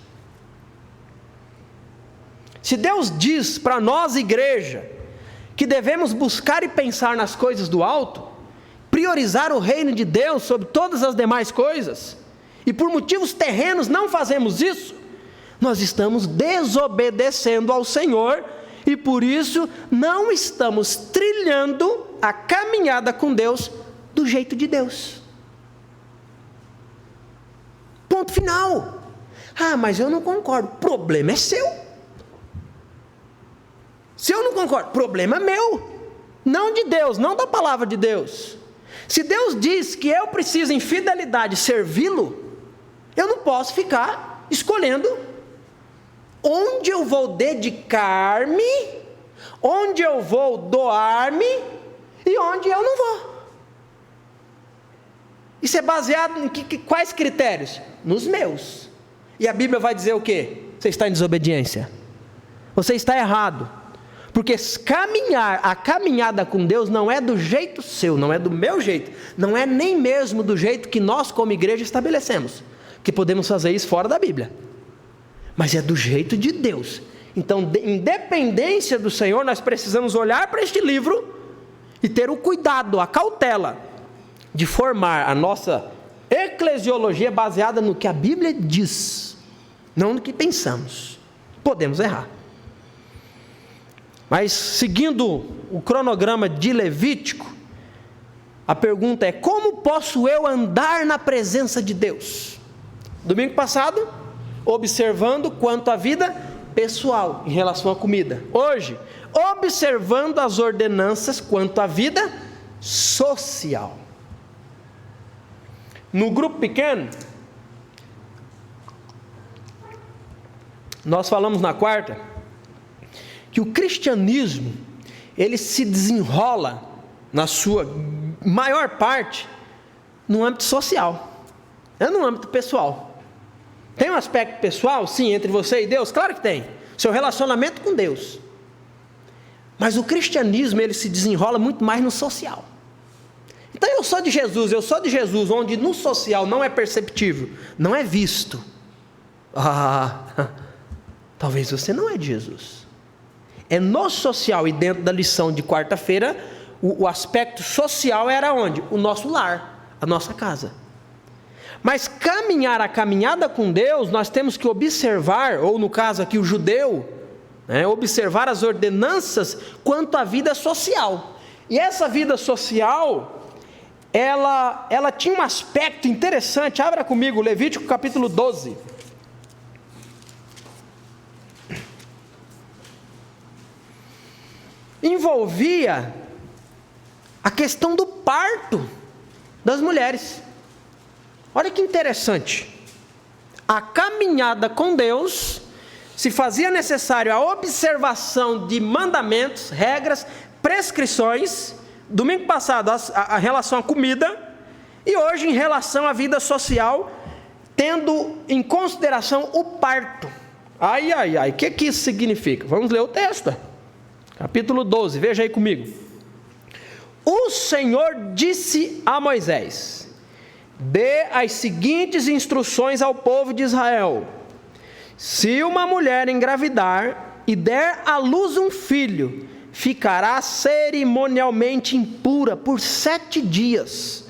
Se Deus diz para nós, igreja, que devemos buscar e pensar nas coisas do alto, priorizar o reino de Deus sobre todas as demais coisas, e por motivos terrenos não fazemos isso, nós estamos desobedecendo ao Senhor, e por isso não estamos trilhando a caminhada com Deus do jeito de Deus. Ponto final. Ah, mas eu não concordo. O problema é seu. Se eu não concordo, problema é meu, não de Deus, não da palavra de Deus. Se Deus diz que eu preciso em fidelidade servi-lo, eu não posso ficar escolhendo onde eu vou dedicar-me, onde eu vou doar-me e onde eu não vou. Isso é baseado em quais critérios? Nos meus. E a Bíblia vai dizer o quê? Você está em desobediência, você está errado. Porque a caminhada com Deus não é do jeito seu, não é do meu jeito, não é nem mesmo do jeito que nós como igreja estabelecemos, que podemos fazer isso fora da Bíblia, mas é do jeito de Deus. Então, em dependência do Senhor, nós precisamos olhar para este livro e ter o cuidado, a cautela de formar a nossa eclesiologia baseada no que a Bíblia diz, não no que pensamos. Podemos errar. Mas seguindo o cronograma de Levítico, a pergunta é: como posso eu andar na presença de Deus? Domingo passado, observando quanto à vida pessoal em relação à comida. Hoje, observando as ordenanças quanto à vida social. No grupo pequeno, nós falamos na quarta que o cristianismo, ele se desenrola, na sua maior parte, no âmbito social, não no âmbito pessoal. Tem um aspecto pessoal, sim, entre você e Deus? Claro que tem, seu relacionamento com Deus. Mas o cristianismo, ele se desenrola muito mais no social. Então eu sou de Jesus, onde no social não é perceptível, não é visto. Talvez você não é de Jesus. É no social, e dentro da lição de quarta-feira, o aspecto social era onde? O nosso lar, a nossa casa. Mas a caminhada com Deus, nós temos que observar, ou no caso aqui o judeu, observar as ordenanças quanto à vida social. E essa vida social, ela tinha um aspecto interessante. Abra comigo Levítico capítulo 12. Envolvia a questão do parto das mulheres. Olha que interessante. A caminhada com Deus se fazia necessário a observação de mandamentos, regras, prescrições. Domingo passado, a relação à comida, e hoje em relação à vida social, tendo em consideração o parto. O que isso significa? Vamos ler o texto. Capítulo 12, veja aí comigo. O Senhor disse a Moisés: dê as seguintes instruções ao povo de Israel. Se uma mulher engravidar e der à luz um filho, ficará cerimonialmente impura por 7 dias,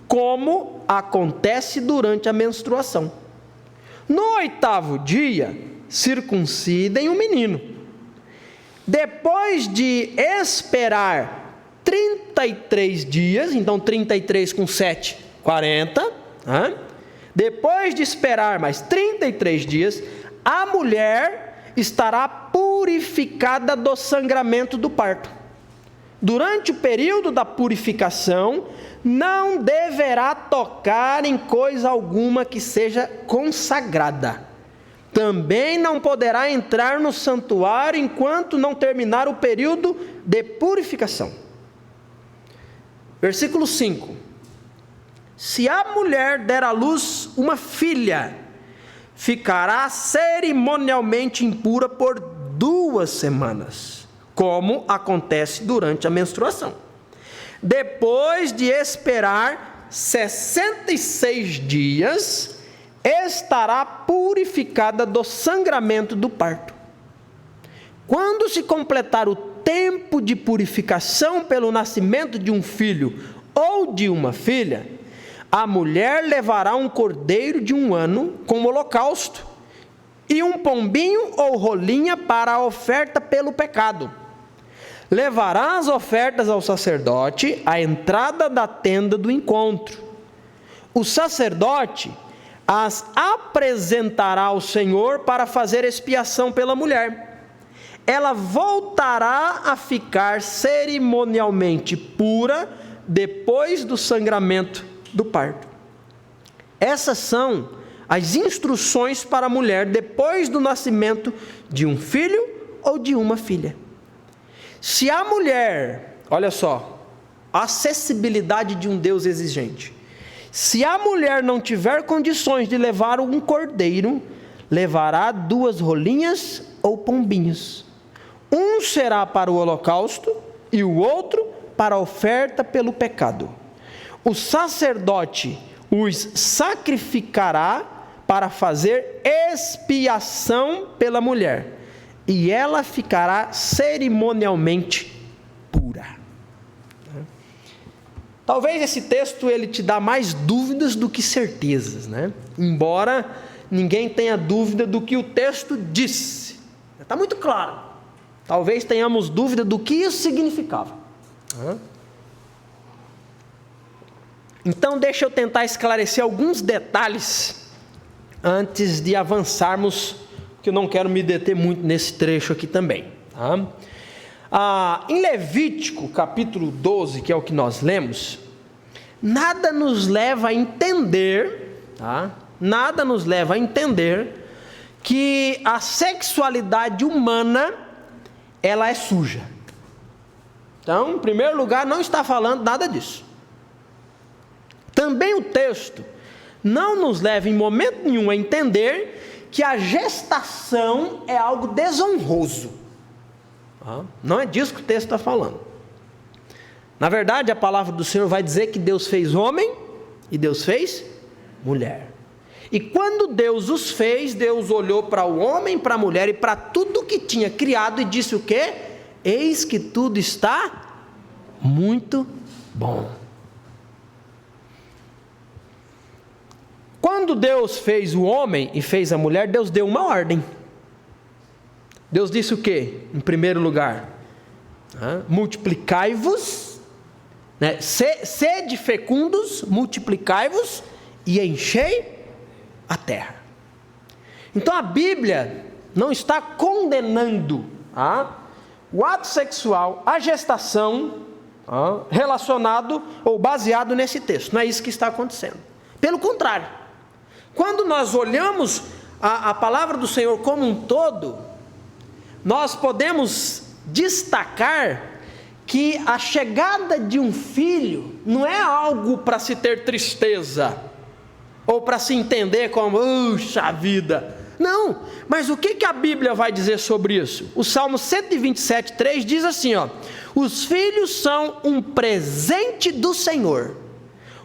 como acontece durante a menstruação. No 8º dia, circuncidem o menino. Depois de esperar 33 dias, então 33 com 7, 40, depois de esperar mais 33 dias, a mulher estará purificada do sangramento do parto. Durante o período da purificação, não deverá tocar em coisa alguma que seja consagrada. Também não poderá entrar no santuário enquanto não terminar o período de purificação. Versículo 5. Se a mulher der à luz uma filha, ficará cerimonialmente impura por 2 semanas, como acontece durante a menstruação. Depois de esperar 66 dias, estará purificada do sangramento do parto. Quando se completar o tempo de purificação pelo nascimento de um filho ou de uma filha, a mulher levará um cordeiro de 1 ano como holocausto e um pombinho ou rolinha para a oferta pelo pecado. Levará as ofertas ao sacerdote à entrada da tenda do encontro. O sacerdote as apresentará ao Senhor para fazer expiação pela mulher. Ela voltará a ficar cerimonialmente pura depois do sangramento do parto. Essas são as instruções para a mulher depois do nascimento de um filho ou de uma filha. Se a mulher, olha só, a acessibilidade de um Deus exigente. Se a mulher não tiver condições de levar um cordeiro, levará 2 rolinhas ou pombinhos. Um será para o holocausto e o outro para a oferta pelo pecado. O sacerdote os sacrificará para fazer expiação pela mulher, e ela ficará cerimonialmente pura. Talvez esse texto ele te dá mais dúvidas do que certezas, né? Embora ninguém tenha dúvida do que o texto disse. Está muito claro. Talvez tenhamos dúvida do que isso significava. Então deixa eu tentar esclarecer alguns detalhes antes de avançarmos, que eu não quero me deter muito nesse trecho aqui também. Em Levítico, capítulo 12, que é o que nós lemos, nada nos leva a entender, nada nos leva a entender que a sexualidade humana, ela é suja. Então, em primeiro lugar, não está falando nada disso. Também o texto não nos leva em momento nenhum a entender que a gestação é algo desonroso. Não é disso que o texto está falando. Na verdade, a palavra do Senhor vai dizer que Deus fez homem e Deus fez mulher. E quando Deus os fez, Deus olhou para o homem, para a mulher e para tudo que tinha criado e disse o quê? Eis que tudo está muito bom. Quando Deus fez o homem e fez a mulher, Deus deu uma ordem. Deus disse o quê? Em primeiro lugar, multiplicai-vos, sede fecundos, multiplicai-vos e enchei a terra. Então a Bíblia não está condenando o ato sexual, a gestação, relacionado ou baseado nesse texto. Não é isso que está acontecendo. Pelo contrário, quando nós olhamos a palavra do Senhor como um todo, nós podemos destacar que a chegada de um filho não é algo para se ter tristeza, ou para se entender como, puxa vida. Não, mas o que a Bíblia vai dizer sobre isso? O Salmo 127:3 diz assim, ó: os filhos são um presente do Senhor,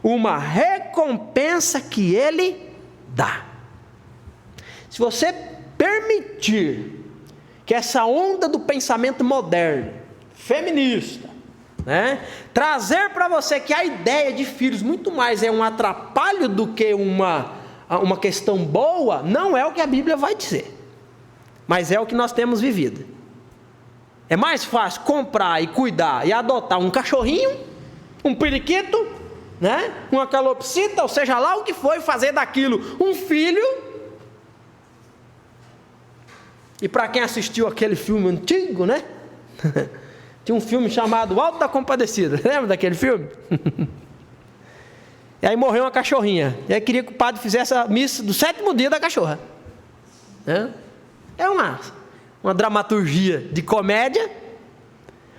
uma recompensa que Ele dá. Se você permitir que essa onda do pensamento moderno, feminista, né, trazer para você que a ideia de filhos muito mais é um atrapalho do que uma questão boa, não é o que a Bíblia vai dizer, mas é o que nós temos vivido. É mais fácil comprar e cuidar e adotar um cachorrinho, um periquito, né, uma calopsita, ou seja lá o que for, fazer daquilo um filho. E para quem assistiu aquele filme antigo, né? Tinha um filme chamado Alto da Compadecida. Lembra daquele filme? E aí morreu uma cachorrinha. E aí queria que o padre fizesse a missa do 7º dia da cachorra. É uma dramaturgia de comédia,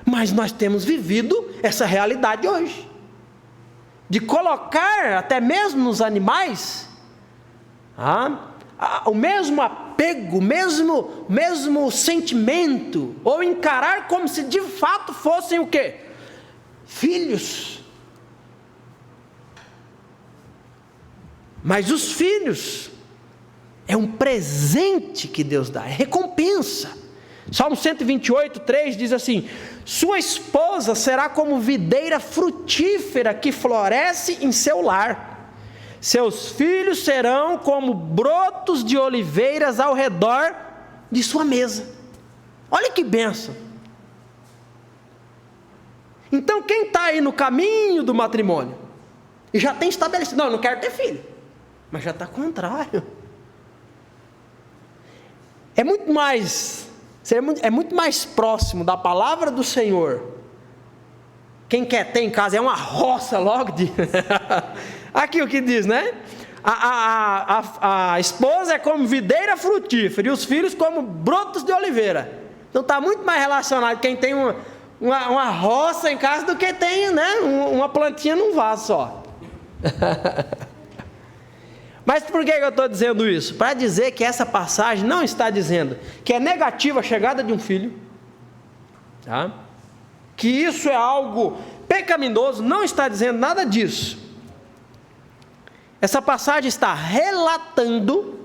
mas nós temos vivido essa realidade hoje. De colocar até mesmo nos animais o mesmo apego, o mesmo sentimento, ou encarar como se de fato fossem o quê? Filhos. Mas os filhos é um presente que Deus dá, é recompensa. Salmo 128:3 diz assim: sua esposa será como videira frutífera que floresce em seu lar. Seus filhos serão como brotos de oliveiras ao redor de sua mesa. Olha que bênção. Então quem está aí no caminho do matrimônio e já tem estabelecido, não, eu não quero ter filho, mas já está contrário. É muito mais próximo da palavra do Senhor. Quem quer ter em casa é uma roça logo de... Aqui o que diz, né? A esposa é como videira frutífera e os filhos como brotos de oliveira. Então está muito mais relacionado quem tem uma roça em casa do que tem, né, uma plantinha num vaso só. Mas por que eu estou dizendo isso? Para dizer que essa passagem não está dizendo que é negativa a chegada de um filho, tá? Que isso é algo pecaminoso, não está dizendo nada disso. Essa passagem está relatando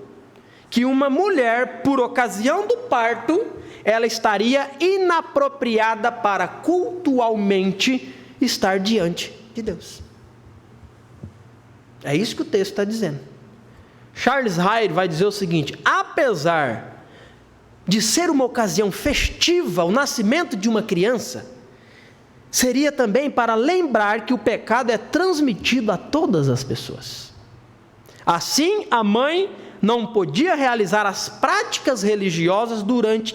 que uma mulher, por ocasião do parto, ela estaria inapropriada para cultualmente estar diante de Deus. É isso que o texto está dizendo. Charles Hyde vai dizer o seguinte: apesar de ser uma ocasião festiva, o nascimento de uma criança, seria também para lembrar que o pecado é transmitido a todas as pessoas. Assim, a mãe não podia realizar as práticas religiosas durante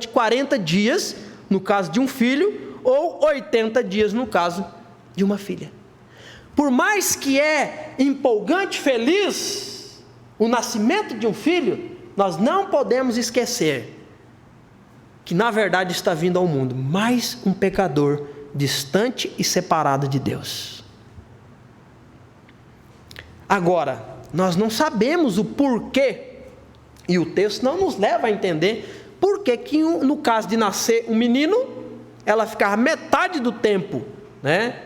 40 dias, no caso de um filho, ou 80 dias no caso de uma filha. Por mais que é empolgante, feliz, o nascimento de um filho, nós não podemos esquecer que na verdade está vindo ao mundo mais um pecador distante e separado de Deus. Agora, nós não sabemos o porquê, e o texto não nos leva a entender por que no caso de nascer um menino, ela ficava metade do tempo, né,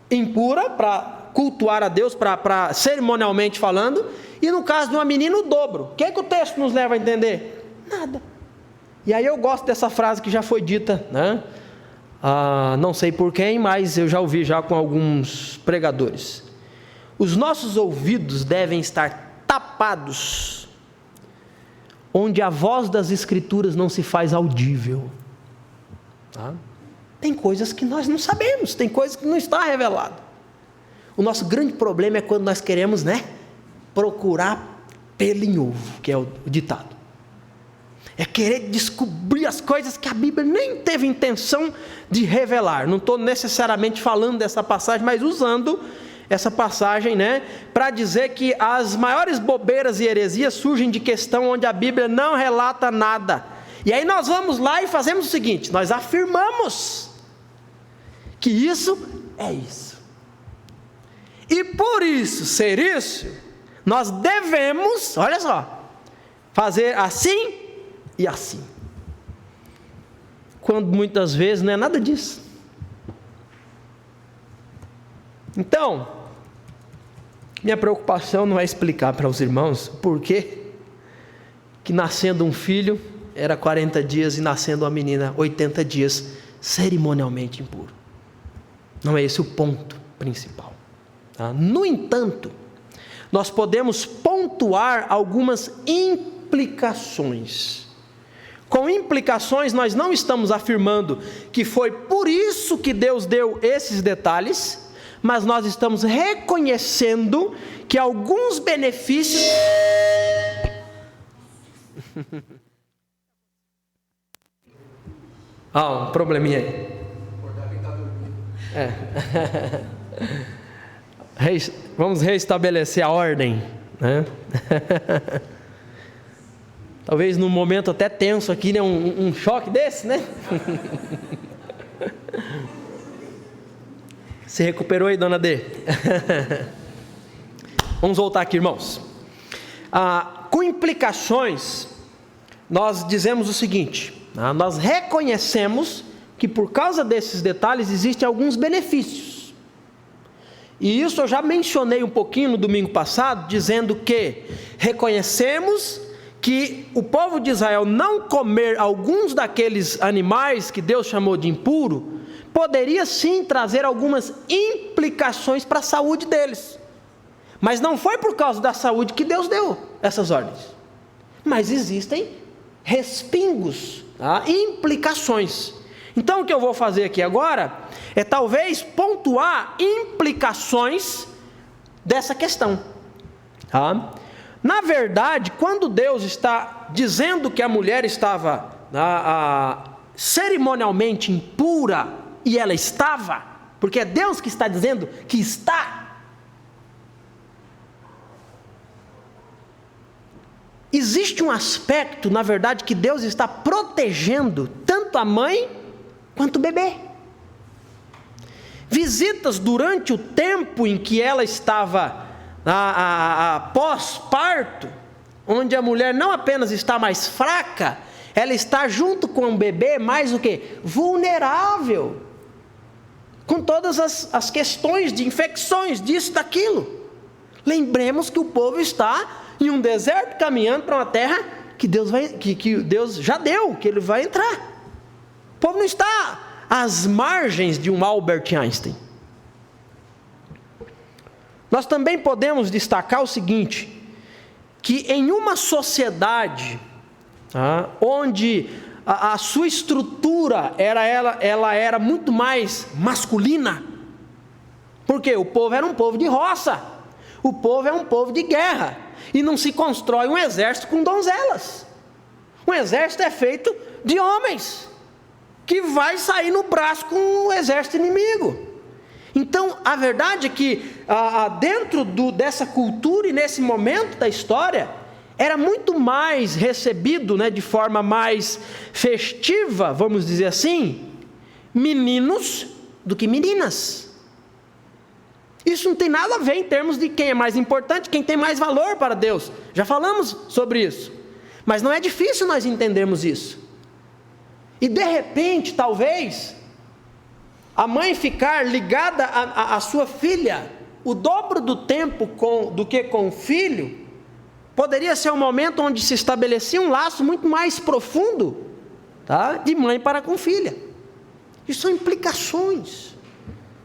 impura para cultuar a Deus, para cerimonialmente falando, e no caso de uma menina o dobro. O que o texto nos leva a entender? Nada. E aí eu gosto dessa frase que já foi dita, né? Não sei por quem, mas eu já ouvi já com alguns pregadores. Os nossos ouvidos devem estar tapados, onde a voz das Escrituras não se faz audível. Tá? Tem coisas que nós não sabemos, tem coisas que não está revelado. O nosso grande problema é quando nós queremos, né, procurar pelo em ovo, que é o ditado. É querer descobrir as coisas que a Bíblia nem teve intenção de revelar. Não estou necessariamente falando dessa passagem, mas usando essa passagem, né, para dizer que as maiores bobeiras e heresias surgem de questão onde a Bíblia não relata nada. E aí nós vamos lá e fazemos o seguinte: nós afirmamos que isso é isso. E por isso ser isso, nós devemos, olha só, fazer assim e assim. Quando muitas vezes não é nada disso. Então, minha preocupação não é explicar para os irmãos por que nascendo um filho era 40 dias e nascendo uma menina 80 dias cerimonialmente impuro. Não é esse o ponto principal. Tá? No entanto, nós podemos pontuar algumas implicações. Com implicações, nós não estamos afirmando que foi por isso que Deus deu esses detalhes, mas nós estamos reconhecendo que alguns benefícios... um probleminha aí. Vamos restabelecer a ordem, né? Talvez num momento até tenso aqui, né? Um choque desse, né? Se recuperou aí, dona D? Vamos voltar aqui, irmãos. Com implicações, nós dizemos o seguinte: nós reconhecemos que por causa desses detalhes existem alguns benefícios. E isso eu já mencionei um pouquinho no domingo passado, dizendo que reconhecemos que o povo de Israel não comer alguns daqueles animais que Deus chamou de impuro, poderia sim trazer algumas implicações para a saúde deles. Mas não foi por causa da saúde que Deus deu essas ordens. Mas existem respingos, implicações. Então o que eu vou fazer aqui agora é talvez pontuar implicações dessa questão. Na verdade, quando Deus está dizendo que a mulher estava cerimonialmente impura, e ela estava, porque é Deus que está dizendo que está, existe um aspecto, na verdade, que Deus está protegendo tanto a mãe quanto o bebê. Visitas durante o tempo em que ela estava pós-parto, onde a mulher não apenas está mais fraca, ela está junto com o bebê mais o quê? Vulnerável, com todas as questões de infecções, disso, daquilo. Lembremos que o povo está em um deserto caminhando para uma terra que Deus já deu, que ele vai entrar. O povo não está às margens de um Albert Einstein. Nós também podemos destacar o seguinte, que em uma sociedade onde a sua estrutura ela era muito mais masculina, porque o povo era um povo de roça, o povo é um povo de guerra, e não se constrói um exército com donzelas. Um exército é feito de homens, que vai sair no braço com o exército inimigo. Então, a verdade é que dentro dessa cultura e nesse momento da história, era muito mais recebido, de forma mais festiva, vamos dizer assim, meninos do que meninas. Isso não tem nada a ver em termos de quem é mais importante, quem tem mais valor para Deus. Já falamos sobre isso. Mas não é difícil nós entendermos isso. E de repente, talvez, a mãe ficar ligada à sua filha o dobro do tempo do que com o filho, poderia ser um momento onde se estabelecia um laço muito mais profundo, de mãe para com filha. Isso são implicações.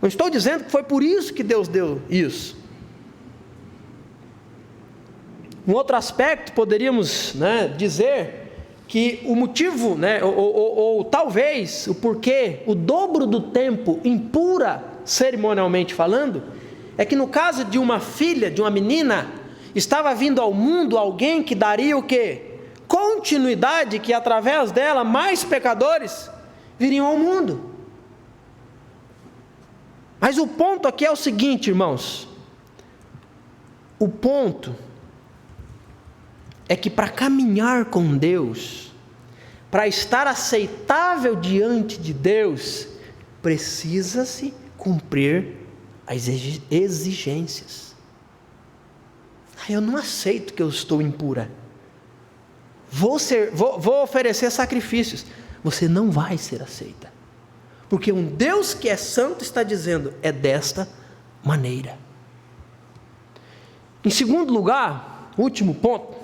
Não estou dizendo que foi por isso que Deus deu isso. Um outro aspecto, poderíamos dizer que o motivo, ou talvez o porquê, o dobro do tempo impura, cerimonialmente falando, é que no caso de uma filha, de uma menina, estava vindo ao mundo alguém que daria o quê? Continuidade, que através dela mais pecadores viriam ao mundo. Mas o ponto aqui é o seguinte, irmãos, O ponto é que para caminhar com Deus, para estar aceitável diante de Deus, precisa-se cumprir as exigências. Eu não aceito que eu estou impura. Vou oferecer sacrifícios. Você não vai ser aceita. Porque um Deus que é santo está dizendo, é desta maneira. Em segundo lugar, último ponto,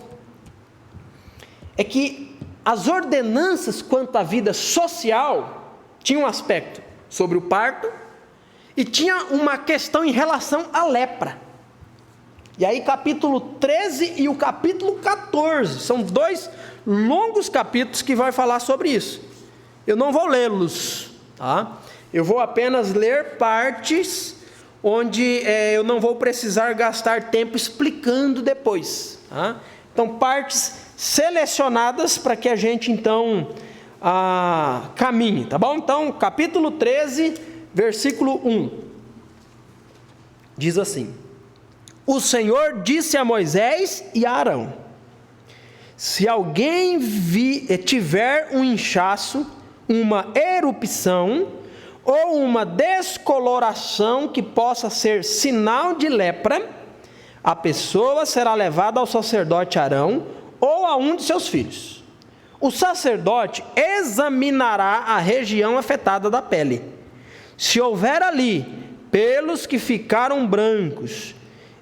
é que as ordenanças quanto à vida social tinham um aspecto sobre o parto e tinha uma questão em relação à lepra. E aí capítulo 13 e o capítulo 14, são 2 longos capítulos que vai falar sobre isso. Eu não vou lê-los, tá? Eu vou apenas ler partes onde eu não vou precisar gastar tempo explicando depois, tá? Então partes selecionadas para que a gente então caminhe, tá bom? Então capítulo 13, versículo 1, diz assim: o Senhor disse a Moisés e a Arão: se alguém tiver um inchaço, uma erupção ou uma descoloração que possa ser sinal de lepra, a pessoa será levada ao sacerdote Arão ou a um de seus filhos. O sacerdote examinará a região afetada da pele. Se houver ali pelos que ficaram brancos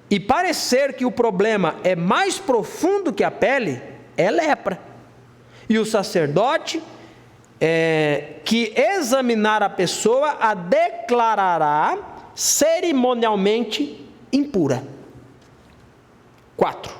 e parecer que o problema é mais profundo que a pele, é lepra. E o sacerdote que examinar a pessoa a declarará cerimonialmente impura. 4.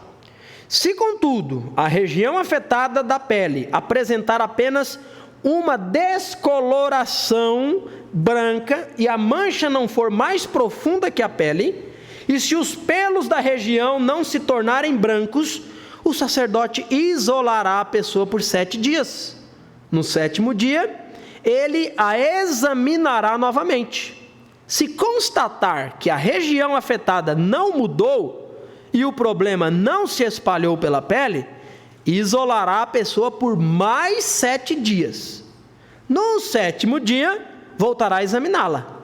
Se, contudo, a região afetada da pele apresentar apenas uma descoloração branca e a mancha não for mais profunda que a pele, e se os pelos da região não se tornarem brancos, o sacerdote isolará a pessoa por 7 dias. No 7º dia, ele a examinará novamente. Se constatar que a região afetada não mudou e o problema não se espalhou pela pele, isolará a pessoa por mais 7 dias. No 7º dia, voltará a examiná-la.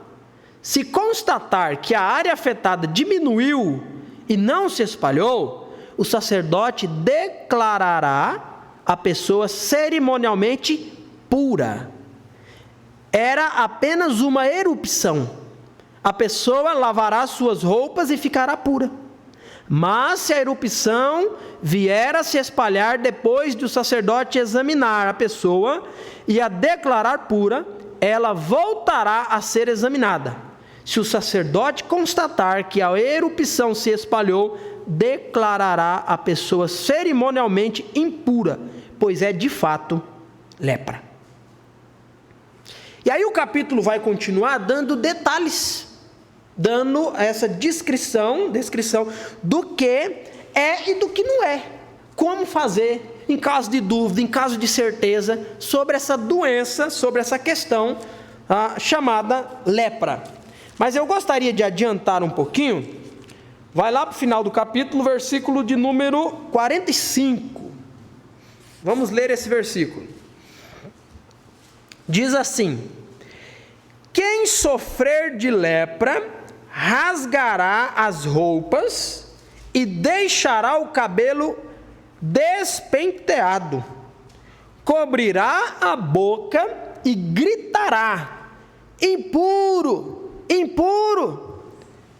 Se constatar que a área afetada diminuiu e não se espalhou, o sacerdote declarará a pessoa cerimonialmente pura. Era apenas uma erupção. A pessoa lavará suas roupas e ficará pura. Mas se a erupção vier a se espalhar depois de o sacerdote examinar a pessoa e a declarar pura, ela voltará a ser examinada. Se o sacerdote constatar que a erupção se espalhou, declarará a pessoa cerimonialmente impura, pois é de fato lepra. E aí o capítulo vai continuar dando detalhes, dando essa descrição do que é e do que não é, como fazer em caso de dúvida, em caso de certeza, sobre essa doença, sobre essa questão chamada lepra. Mas eu gostaria de adiantar um pouquinho. Vai lá para o final do capítulo, versículo de número 45. Vamos ler esse versículo. Diz assim: quem sofrer de lepra, rasgará as roupas e deixará o cabelo despenteado, cobrirá a boca e gritará: impuro, impuro.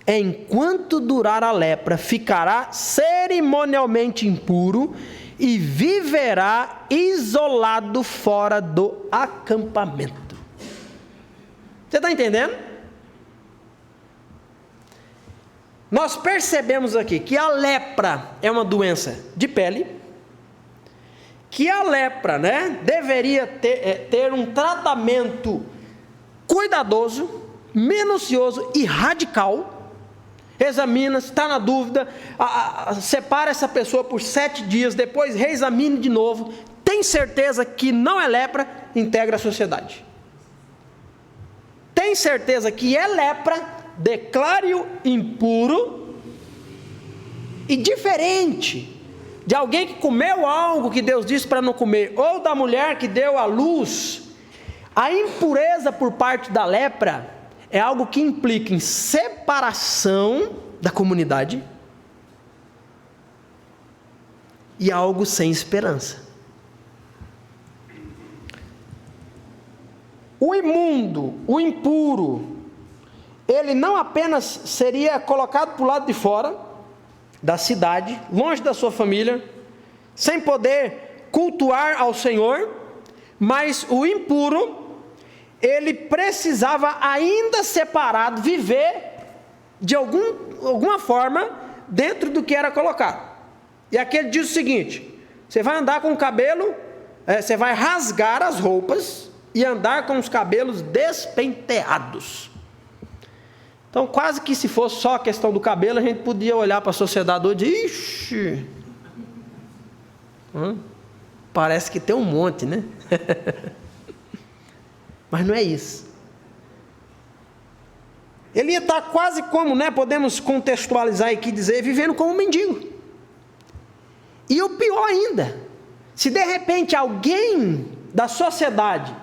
Enquanto durar a lepra, ficará cerimonialmente impuro e viverá isolado fora do acampamento. Você está entendendo? Nós percebemos aqui que a lepra é uma doença de pele, que a lepra, deveria ter um tratamento cuidadoso, minucioso e radical. Examina, se está na dúvida, separa essa pessoa por 7 dias, depois reexamine de novo, tem certeza que não é lepra, integra a sociedade. Tem certeza que é lepra, declare-o impuro e diferente de alguém que comeu algo que Deus disse para não comer, ou da mulher que deu à luz, a impureza por parte da lepra é algo que implica em separação da comunidade e algo sem esperança. O imundo, o impuro, ele não apenas seria colocado para o lado de fora da cidade, longe da sua família, sem poder cultuar ao Senhor, mas o impuro, ele precisava ainda separado, viver de alguma forma dentro do que era colocado. E aqui ele diz o seguinte: você vai andar com o cabelo, você vai rasgar as roupas e andar com os cabelos despenteados. Então, quase que se fosse só a questão do cabelo, a gente podia olhar para a sociedade hoje e dizer, ixi, parece que tem um monte, né? Mas não é isso. Ele ia estar quase como, podemos contextualizar aqui e dizer, vivendo como um mendigo. E o pior ainda, se de repente alguém da sociedade,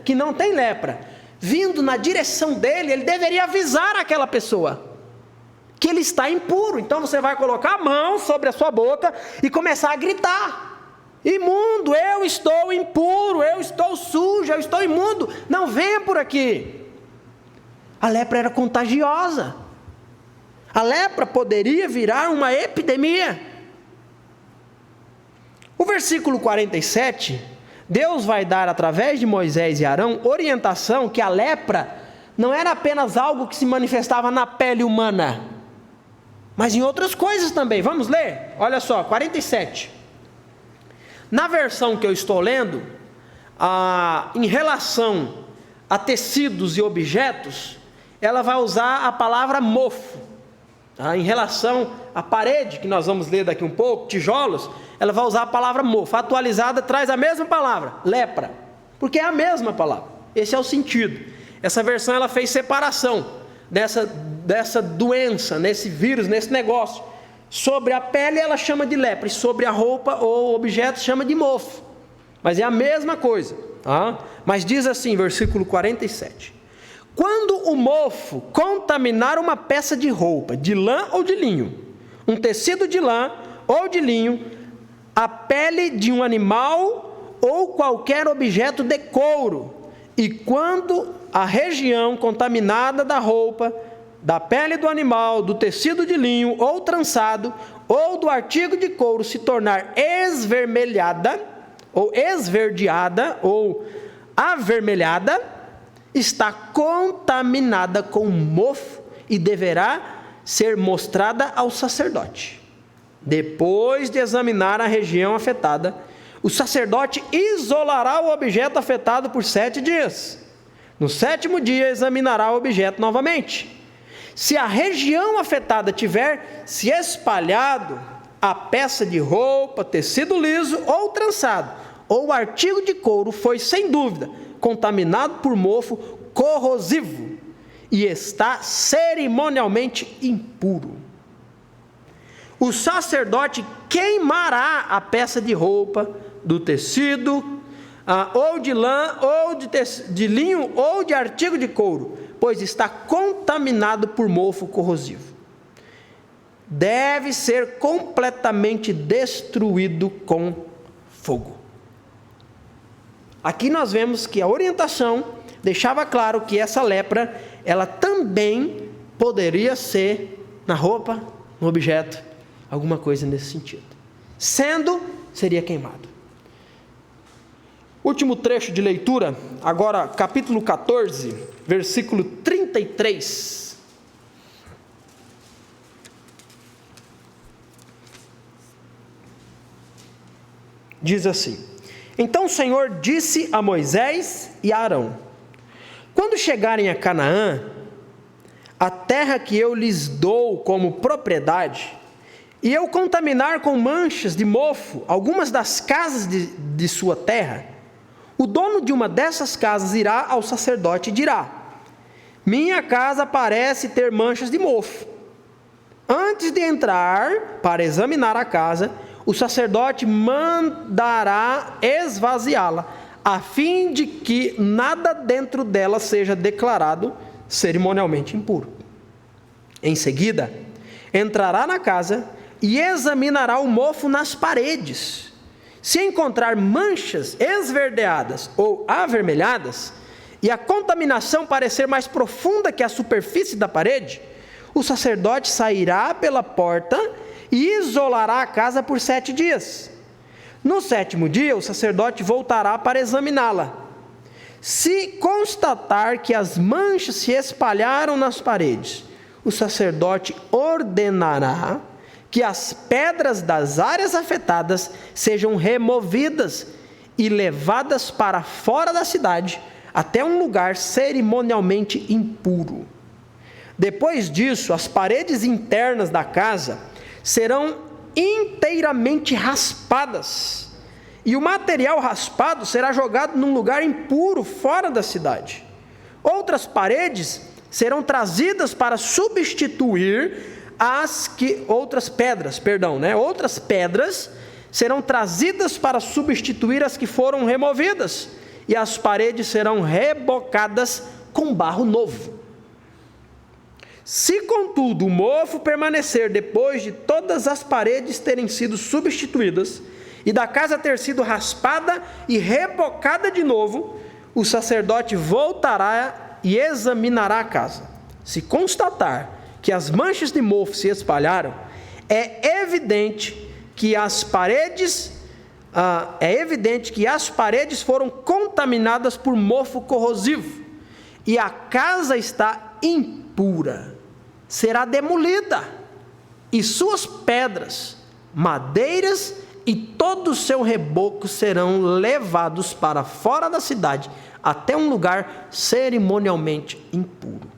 que não tem lepra, vindo na direção dele, ele deveria avisar aquela pessoa que ele está impuro. Então você vai colocar a mão sobre a sua boca e começar a gritar: imundo, eu estou impuro, eu estou sujo, eu estou imundo, não venha por aqui. A lepra era contagiosa. A lepra poderia virar uma epidemia. O versículo 47, Deus vai dar através de Moisés e Arão orientação que a lepra não era apenas algo que se manifestava na pele humana, mas em outras coisas também. Vamos ler? Olha só, 47. Na versão que eu estou lendo, em relação a tecidos e objetos, ela vai usar a palavra mofo. Em relação à parede, que nós vamos ler daqui um pouco, tijolos, ela vai usar a palavra mofo. Atualizada traz a mesma palavra, lepra, porque é a mesma palavra. Esse é o sentido. Essa versão ela fez separação dessa doença, nesse vírus, nesse negócio. Sobre a pele ela chama de lepra, e sobre a roupa ou objeto chama de mofo. Mas é a mesma coisa. Mas diz assim, versículo 47. Quando o mofo contaminar uma peça de roupa, de lã ou de linho, um tecido de lã ou de linho, a pele de um animal ou qualquer objeto de couro, e quando a região contaminada da roupa, da pele do animal, do tecido de linho ou trançado, ou do artigo de couro se tornar esvermelhada, ou esverdeada, ou avermelhada, está contaminada com mofo e deverá ser mostrada ao sacerdote. Depois de examinar a região afetada, o sacerdote isolará o objeto afetado por 7 dias. No 7º dia examinará o objeto novamente. Se a região afetada tiver se espalhado a peça de roupa, tecido liso ou trançado, ou artigo de couro, foi sem dúvida contaminado por mofo corrosivo e está cerimonialmente impuro. O sacerdote queimará a peça de roupa, do tecido, ou de lã, ou de linho, ou de artigo de couro, pois está contaminado por mofo corrosivo. Deve ser completamente destruído com fogo. Aqui nós vemos que a orientação deixava claro que essa lepra, ela também poderia ser na roupa, no objeto, alguma coisa nesse sentido. Sendo, seria queimado. Último trecho de leitura, agora capítulo 14, versículo 33. Diz assim: Então o Senhor disse a Moisés e a Arão: quando chegarem a Canaã, a terra que eu lhes dou como propriedade, e eu contaminar com manchas de mofo algumas das casas de sua terra, o dono de uma dessas casas irá ao sacerdote e dirá: minha casa parece ter manchas de mofo. Antes de entrar para examinar a casa, o sacerdote mandará esvaziá-la, a fim de que nada dentro dela seja declarado cerimonialmente impuro. Em seguida, entrará na casa e examinará o mofo nas paredes. Se encontrar manchas esverdeadas ou avermelhadas, e a contaminação parecer mais profunda que a superfície da parede, o sacerdote sairá pela porta e isolará a casa por 7 dias. No 7º dia, o sacerdote voltará para examiná-la. Se constatar que as manchas se espalharam nas paredes, o sacerdote ordenará que as pedras das áreas afetadas sejam removidas e levadas para fora da cidade, até um lugar cerimonialmente impuro. Depois disso, as paredes internas da casa serão inteiramente raspadas, e o material raspado será jogado num lugar impuro fora da cidade. Outras paredes serão trazidas para substituir outras pedras serão trazidas para substituir as que foram removidas, e as paredes serão rebocadas com barro novo. Se, contudo, o mofo permanecer depois de todas as paredes terem sido substituídas e da casa ter sido raspada e rebocada de novo, o sacerdote voltará e examinará a casa. Se constatar que as manchas de mofo se espalharam, é evidente que as paredes foram contaminadas por mofo corrosivo e a casa está impura. Será demolida, e suas pedras, madeiras e todo o seu reboco serão levados para fora da cidade, até um lugar cerimonialmente impuro.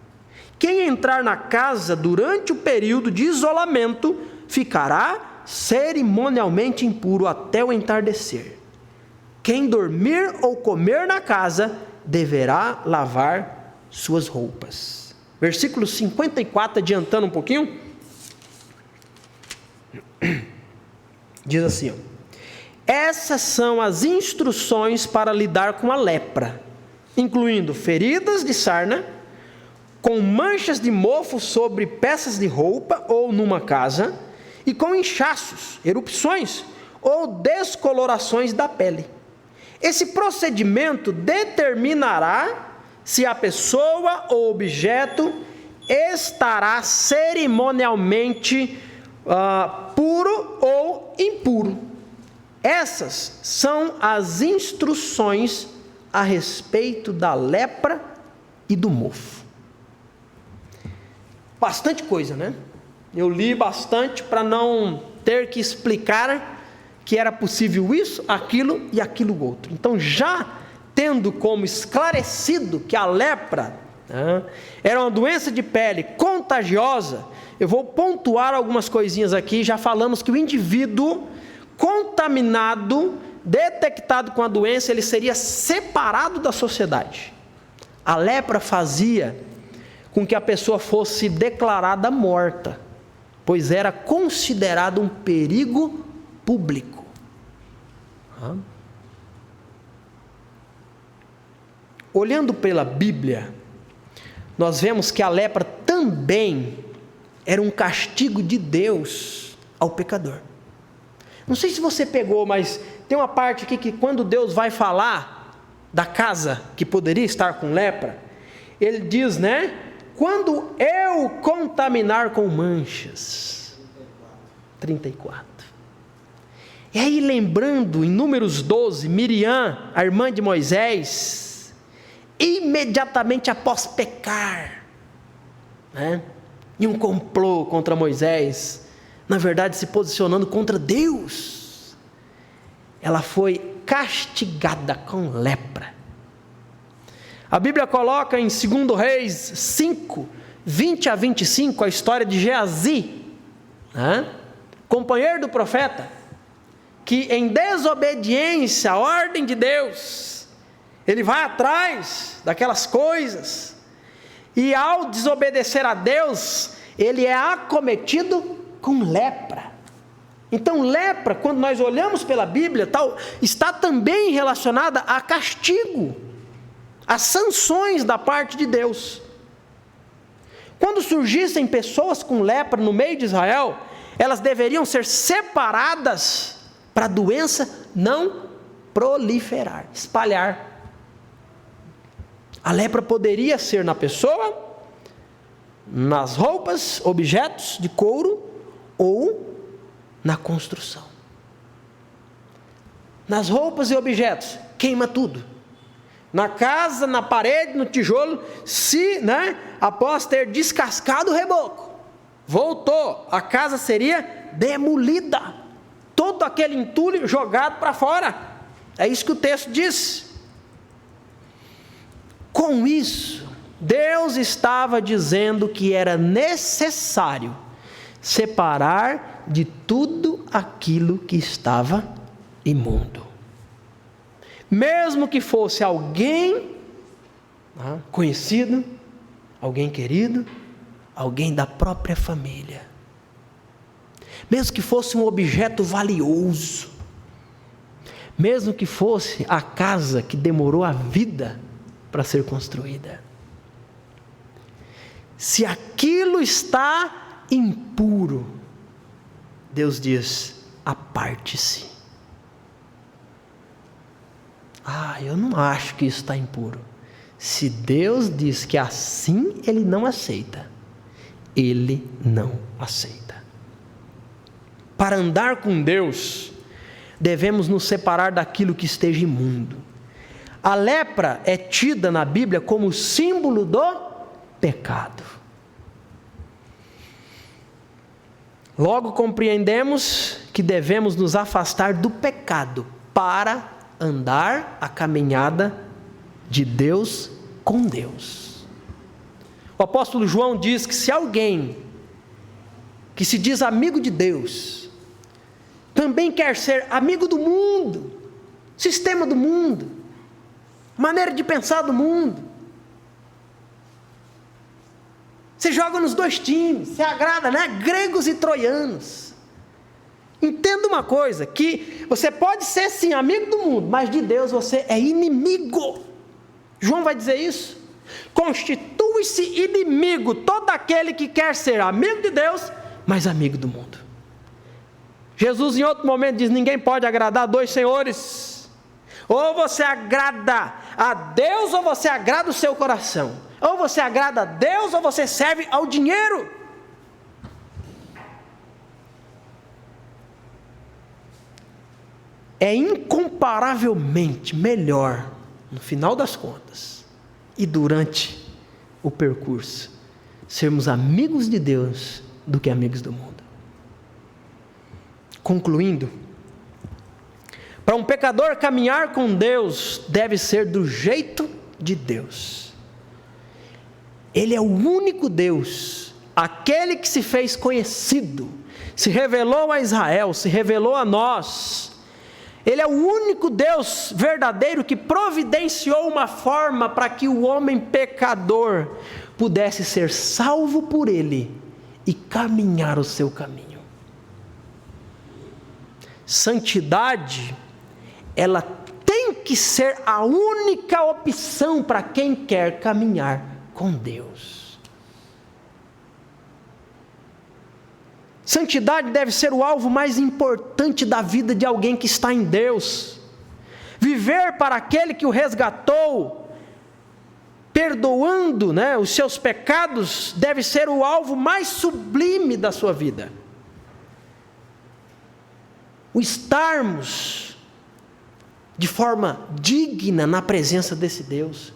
Quem entrar na casa durante o período de isolamento ficará cerimonialmente impuro até o entardecer. Quem dormir ou comer na casa deverá lavar suas roupas. Versículo 54, adiantando um pouquinho, diz assim: essas são as instruções para lidar com a lepra, incluindo feridas de sarna, com manchas de mofo sobre peças de roupa ou numa casa, e com inchaços, erupções ou descolorações da pele. Esse procedimento determinará se a pessoa ou objeto estará cerimonialmente puro ou impuro. Essas são as instruções a respeito da lepra e do mofo. Bastante coisa, né? Eu li bastante para não ter que explicar que era possível isso, aquilo e aquilo outro. Então, já tendo como esclarecido que a lepra era uma doença de pele contagiosa, eu vou pontuar algumas coisinhas aqui. Já falamos que o indivíduo contaminado, detectado com a doença, ele seria separado da sociedade. A lepra fazia com que a pessoa fosse declarada morta, pois era considerado um perigo público. Olhando pela Bíblia, nós vemos que a lepra também era um castigo de Deus ao pecador. Não sei se você pegou, mas tem uma parte aqui que quando Deus vai falar da casa que poderia estar com lepra, ele diz, né? Quando eu contaminar com manchas. 34. E aí, lembrando, em Números 12, Miriam, a irmã de Moisés, imediatamente após pecar, né, em um complô contra Moisés, na verdade se posicionando contra Deus, ela foi castigada com lepra. A Bíblia coloca em 2 Reis 5, 20 a 25, a história de Geazi, né, companheiro do profeta, que em desobediência à ordem de Deus, ele vai atrás daquelas coisas, e ao desobedecer a Deus, ele é acometido com lepra. Então, lepra, quando nós olhamos pela Bíblia, está também relacionada a castigo, a sanções da parte de Deus. Quando surgissem pessoas com lepra no meio de Israel, elas deveriam ser separadas para a doença não proliferar, espalhar. A lepra poderia ser na pessoa, nas roupas, objetos de couro ou na construção. Nas roupas e objetos, queima tudo. Na casa, na parede, no tijolo, após ter descascado o reboco, voltou, a casa seria demolida. Todo aquele entulho jogado para fora. É isso que o texto diz. Com isso, Deus estava dizendo que era necessário separar de tudo aquilo que estava imundo. Mesmo que fosse alguém conhecido, alguém querido, alguém da própria família. Mesmo que fosse um objeto valioso. Mesmo que fosse a casa que demorou a vida para ser construída. Se aquilo está impuro, Deus diz: aparte-se. Eu não acho que isso está impuro. Se Deus diz que assim Ele não aceita, Ele não aceita. Para andar com Deus, devemos nos separar daquilo que esteja imundo. A lepra é tida na Bíblia como símbolo do pecado. Logo compreendemos que devemos nos afastar do pecado para andar a caminhada de Deus com Deus. O apóstolo João diz que se alguém que se diz amigo de Deus também quer ser amigo do mundo, sistema do mundo, maneira de pensar do mundo, você joga nos dois times, você agrada, gregos e troianos. Entenda uma coisa, que você pode ser sim amigo do mundo, mas de Deus você é inimigo. João vai dizer isso. Constitui-se inimigo todo aquele que quer ser amigo de Deus, mas amigo do mundo. Jesus em outro momento diz: ninguém pode agradar dois senhores. Ou você agrada a Deus, ou você agrada o seu coração. Ou você agrada a Deus, ou você serve ao dinheiro. É incomparavelmente melhor, no final das contas, e durante o percurso, sermos amigos de Deus do que amigos do mundo. Concluindo, para um pecador caminhar com Deus, deve ser do jeito de Deus. Ele é o único Deus, aquele que se fez conhecido, se revelou a Israel, se revelou a nós. Ele é o único Deus verdadeiro que providenciou uma forma para que o homem pecador pudesse ser salvo por Ele e caminhar o seu caminho. Santidade, ela tem que ser a única opção para quem quer caminhar com Deus. Santidade deve ser o alvo mais importante da vida de alguém que está em Deus. Viver para aquele que o resgatou, perdoando os seus pecados, deve ser o alvo mais sublime da sua vida. O estarmos de forma digna na presença desse Deus,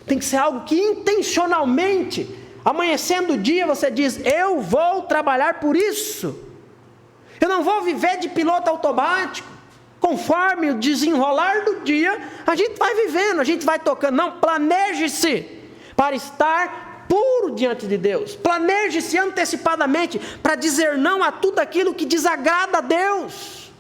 tem que ser algo que intencionalmente, amanhecendo o dia, você diz: eu vou trabalhar por isso. Eu não vou viver de piloto automático. Conforme o desenrolar do dia, a gente vai vivendo, a gente vai tocando. Não, planeje-se para estar puro diante de Deus. Planeje-se antecipadamente para dizer não a tudo aquilo que desagrada a Deus.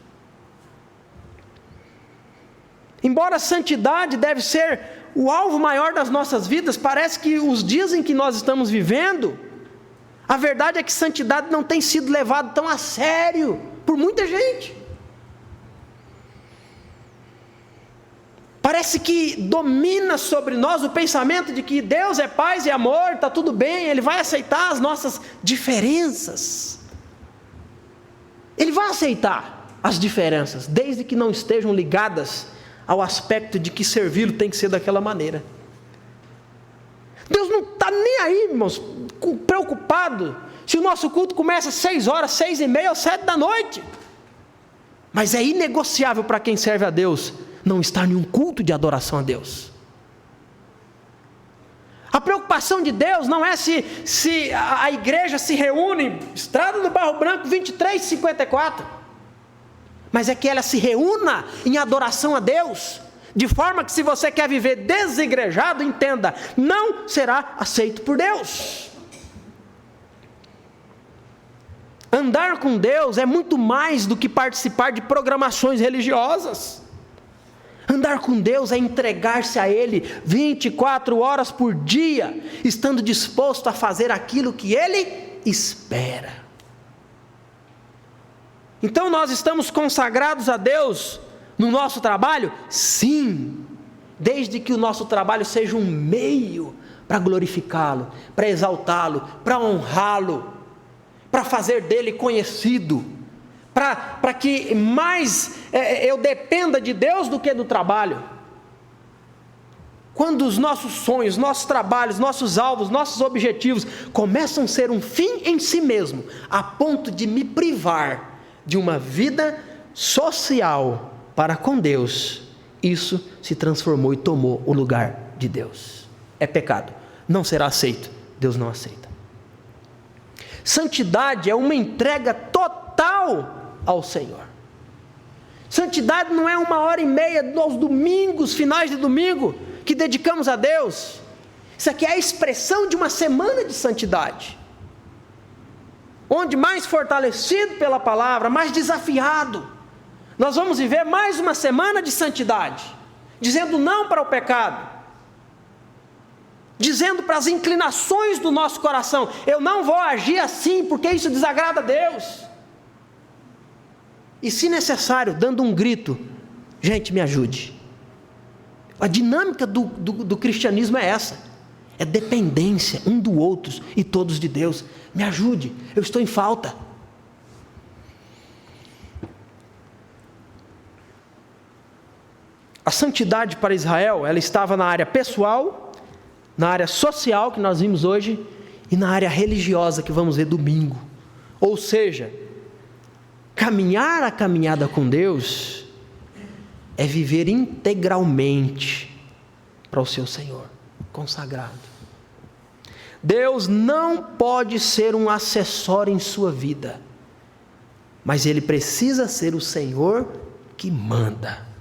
Embora a santidade deve ser o alvo maior das nossas vidas, parece que os dias em que nós estamos vivendo, A verdade é que santidade não tem sido levado tão a sério por muita gente. Parece que domina sobre nós o pensamento de que Deus é paz e amor, está tudo bem, Ele vai aceitar as nossas diferenças. Ele vai aceitar as diferenças, desde que não estejam ligadas ao aspecto de que servi-lo tem que ser daquela maneira. Deus não está nem aí, irmãos, preocupado se o nosso culto começa às 6 horas, 6h30 ou 7 da noite. Mas é inegociável para quem serve a Deus não estar em um culto de adoração a Deus. A preocupação de Deus não é se a igreja se reúne, Estrada do Barro Branco 2354, mas é que ela se reúna em adoração a Deus, de forma que se você quer viver desigrejado, entenda, não será aceito por Deus. Andar com Deus é muito mais do que participar de programações religiosas. Andar com Deus é entregar-se a Ele 24 horas por dia, estando disposto a fazer aquilo que Ele espera. Então nós estamos consagrados a Deus no nosso trabalho? Sim, desde que o nosso trabalho seja um meio para glorificá-lo, para exaltá-lo, para honrá-lo, para fazer dele conhecido, para que mais eu dependa de Deus do que do trabalho. Quando os nossos sonhos, nossos trabalhos, nossos alvos, nossos objetivos começam a ser um fim em si mesmo, a ponto de me privar de uma vida social para com Deus, isso se transformou e tomou o lugar de Deus. É pecado, não será aceito, Deus não aceita. Santidade é uma entrega total ao Senhor. Santidade não é 1h30 aos domingos, finais de domingo, que dedicamos a Deus. Isso aqui é a expressão de uma semana de santidade, onde mais fortalecido pela palavra, mais desafiado, nós vamos viver mais uma semana de santidade, dizendo não para o pecado, dizendo para as inclinações do nosso coração, eu não vou agir assim, porque isso desagrada a Deus. E se necessário, dando um grito, gente, me ajude. A dinâmica do cristianismo é essa, é dependência um do outro e todos de Deus. Me ajude, eu estou em falta. A santidade para Israel, ela estava na área pessoal, na área social, que nós vimos hoje, e na área religiosa, que vamos ver domingo. Ou seja, caminhar a caminhada com Deus é viver integralmente para o seu Senhor, consagrado. Deus não pode ser um acessório em sua vida, mas Ele precisa ser o Senhor que manda.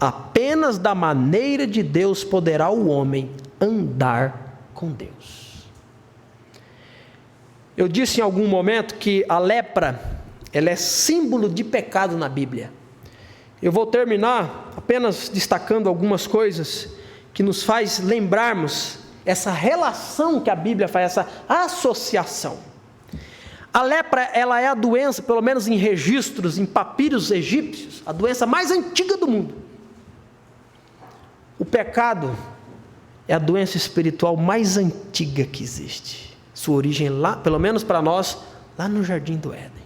Apenas da maneira de Deus poderá o homem andar com Deus. Eu disse em algum momento que a lepra, ela é símbolo de pecado na Bíblia. Eu vou terminar apenas destacando algumas coisas que nos faz lembrarmos essa relação que a Bíblia faz, essa associação. A lepra, ela é a doença, pelo menos em registros, em papiros egípcios, a doença mais antiga do mundo. O pecado é a doença espiritual mais antiga que existe. Sua origem lá, pelo menos para nós, lá no Jardim do Éden.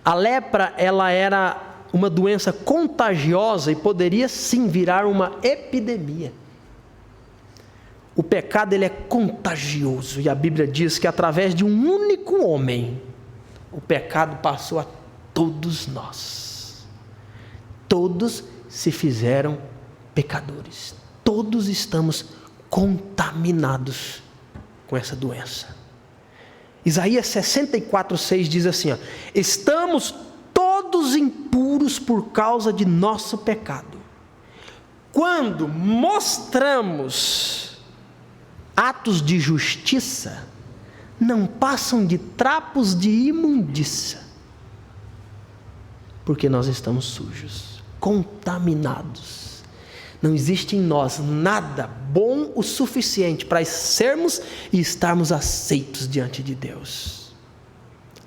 A lepra, ela era uma doença contagiosa e poderia sim virar uma epidemia. O pecado, ele é contagioso, e a Bíblia diz que através de um único homem, o pecado passou a todos nós. Todos se fizeram pecadores. Todos estamos contaminados com essa doença. Isaías 64:6 diz assim, estamos todos impuros por causa de nosso pecado. Quando mostramos atos de justiça, não passam de trapos de imundícia, porque nós estamos sujos, contaminados. Não existe em nós nada bom o suficiente para sermos e estarmos aceitos diante de Deus.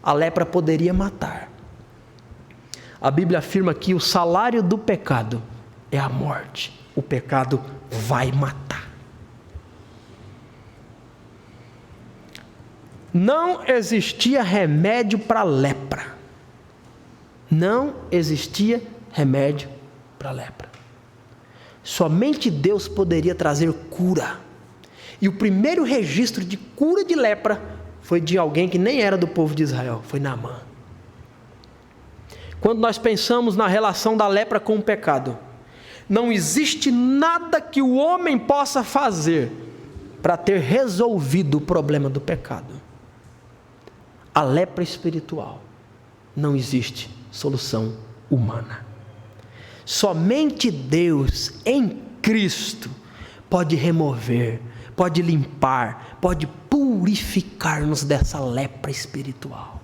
A lepra poderia matar. A Bíblia afirma que o salário do pecado é a morte. O pecado vai matar. Não existia remédio para a lepra. Não existia remédio para a lepra. Somente Deus poderia trazer cura. E o primeiro registro de cura de lepra foi de alguém que nem era do povo de Israel, foi Naamã. Quando nós pensamos na relação da lepra com o pecado, não existe nada que o homem possa fazer para ter resolvido o problema do pecado. A lepra espiritual, não existe solução humana. Somente Deus em Cristo pode remover, pode limpar, pode purificar-nos dessa lepra espiritual.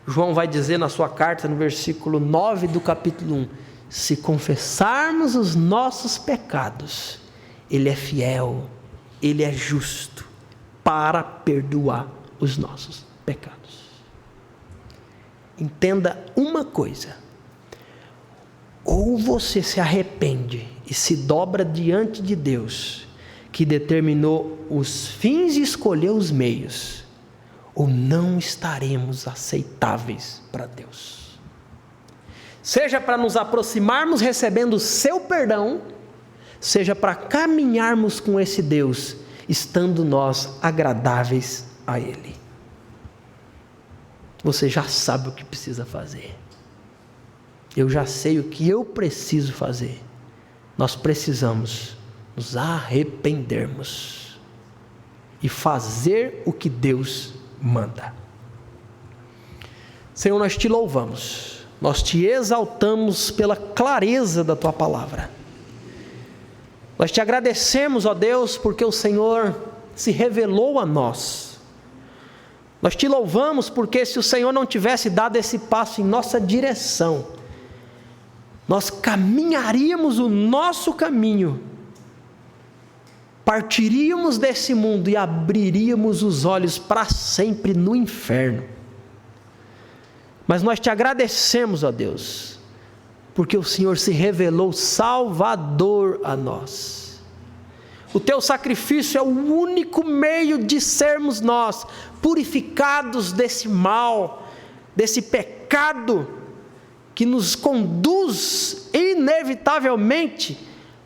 João vai dizer na sua carta, no versículo 9 do capítulo 1, se confessarmos os nossos pecados, Ele é fiel, Ele é justo para perdoar os nossos pecados. Entenda uma coisa: ou você se arrepende e se dobra diante de Deus, que determinou os fins e escolheu os meios, ou não estaremos aceitáveis para Deus. Seja para nos aproximarmos recebendo o seu perdão, seja para caminharmos com esse Deus, estando nós agradáveis a Ele. Você já sabe o que precisa fazer. Eu já sei o que eu preciso fazer. Nós precisamos nos arrependermos e fazer o que Deus manda. Senhor, nós te louvamos, nós te exaltamos pela clareza da tua palavra. Nós te agradecemos, ó Deus, porque o Senhor se revelou a nós. Nós te louvamos porque se o Senhor não tivesse dado esse passo em nossa direção, nós caminharíamos o nosso caminho, partiríamos desse mundo e abriríamos os olhos para sempre no inferno. Mas nós te agradecemos, ó Deus, porque o Senhor se revelou Salvador a nós. O teu sacrifício é o único meio de sermos nós purificados desse mal, desse pecado que nos conduz inevitavelmente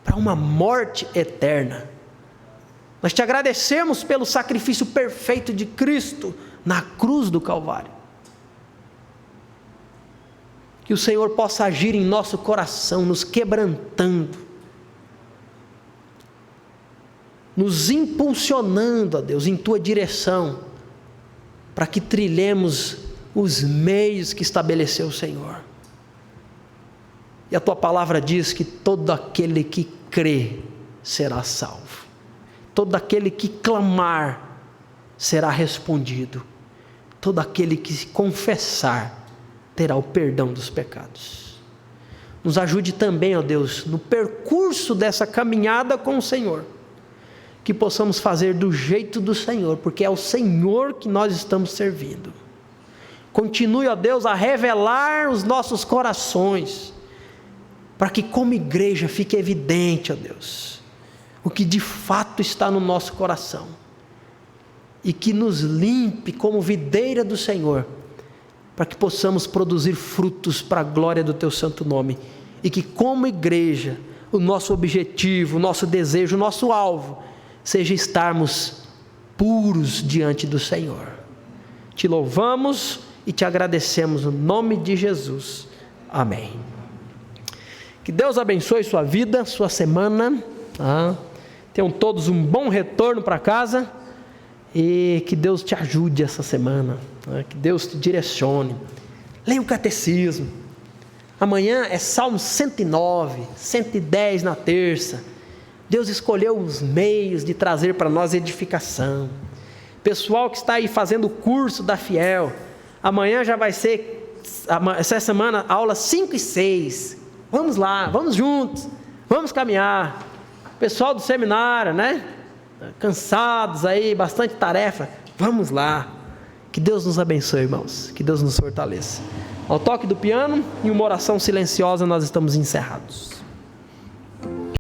para uma morte eterna. Nós te agradecemos pelo sacrifício perfeito de Cristo na cruz do Calvário. Que o Senhor possa agir em nosso coração, nos quebrantando, nos impulsionando, ó Deus, em tua direção, para que trilhemos os meios que estabeleceu o Senhor. E a tua palavra diz que todo aquele que crê será salvo. Todo aquele que clamar será respondido. Todo aquele que confessar terá o perdão dos pecados. Nos ajude também, ó Deus, no percurso dessa caminhada com o Senhor, que possamos fazer do jeito do Senhor, porque é o Senhor que nós estamos servindo. Continue, ó Deus, a revelar os nossos corações, para que como igreja fique evidente, ó Deus, o que de fato está no nosso coração, e que nos limpe como videira do Senhor, para que possamos produzir frutos para a glória do teu santo nome, e que como igreja, o nosso objetivo, o nosso desejo, o nosso alvo, seja estarmos puros diante do Senhor. Te louvamos e te agradecemos no nome de Jesus. Amém. Que Deus abençoe sua vida, sua semana. Tenham todos um bom retorno para casa. E que Deus te ajude essa semana. Que Deus te direcione. Leia o catecismo. Amanhã é Salmo 109, 110 na terça. Deus escolheu os meios de trazer para nós edificação. Pessoal que está aí fazendo o curso da Fiel, amanhã já vai ser, essa semana, aula 5 e 6. Vamos lá, vamos juntos. Vamos caminhar. Pessoal do seminário, né? Cansados aí, bastante tarefa. Vamos lá. Que Deus nos abençoe, irmãos. Que Deus nos fortaleça. Ao toque do piano e uma oração silenciosa, nós estamos encerrados.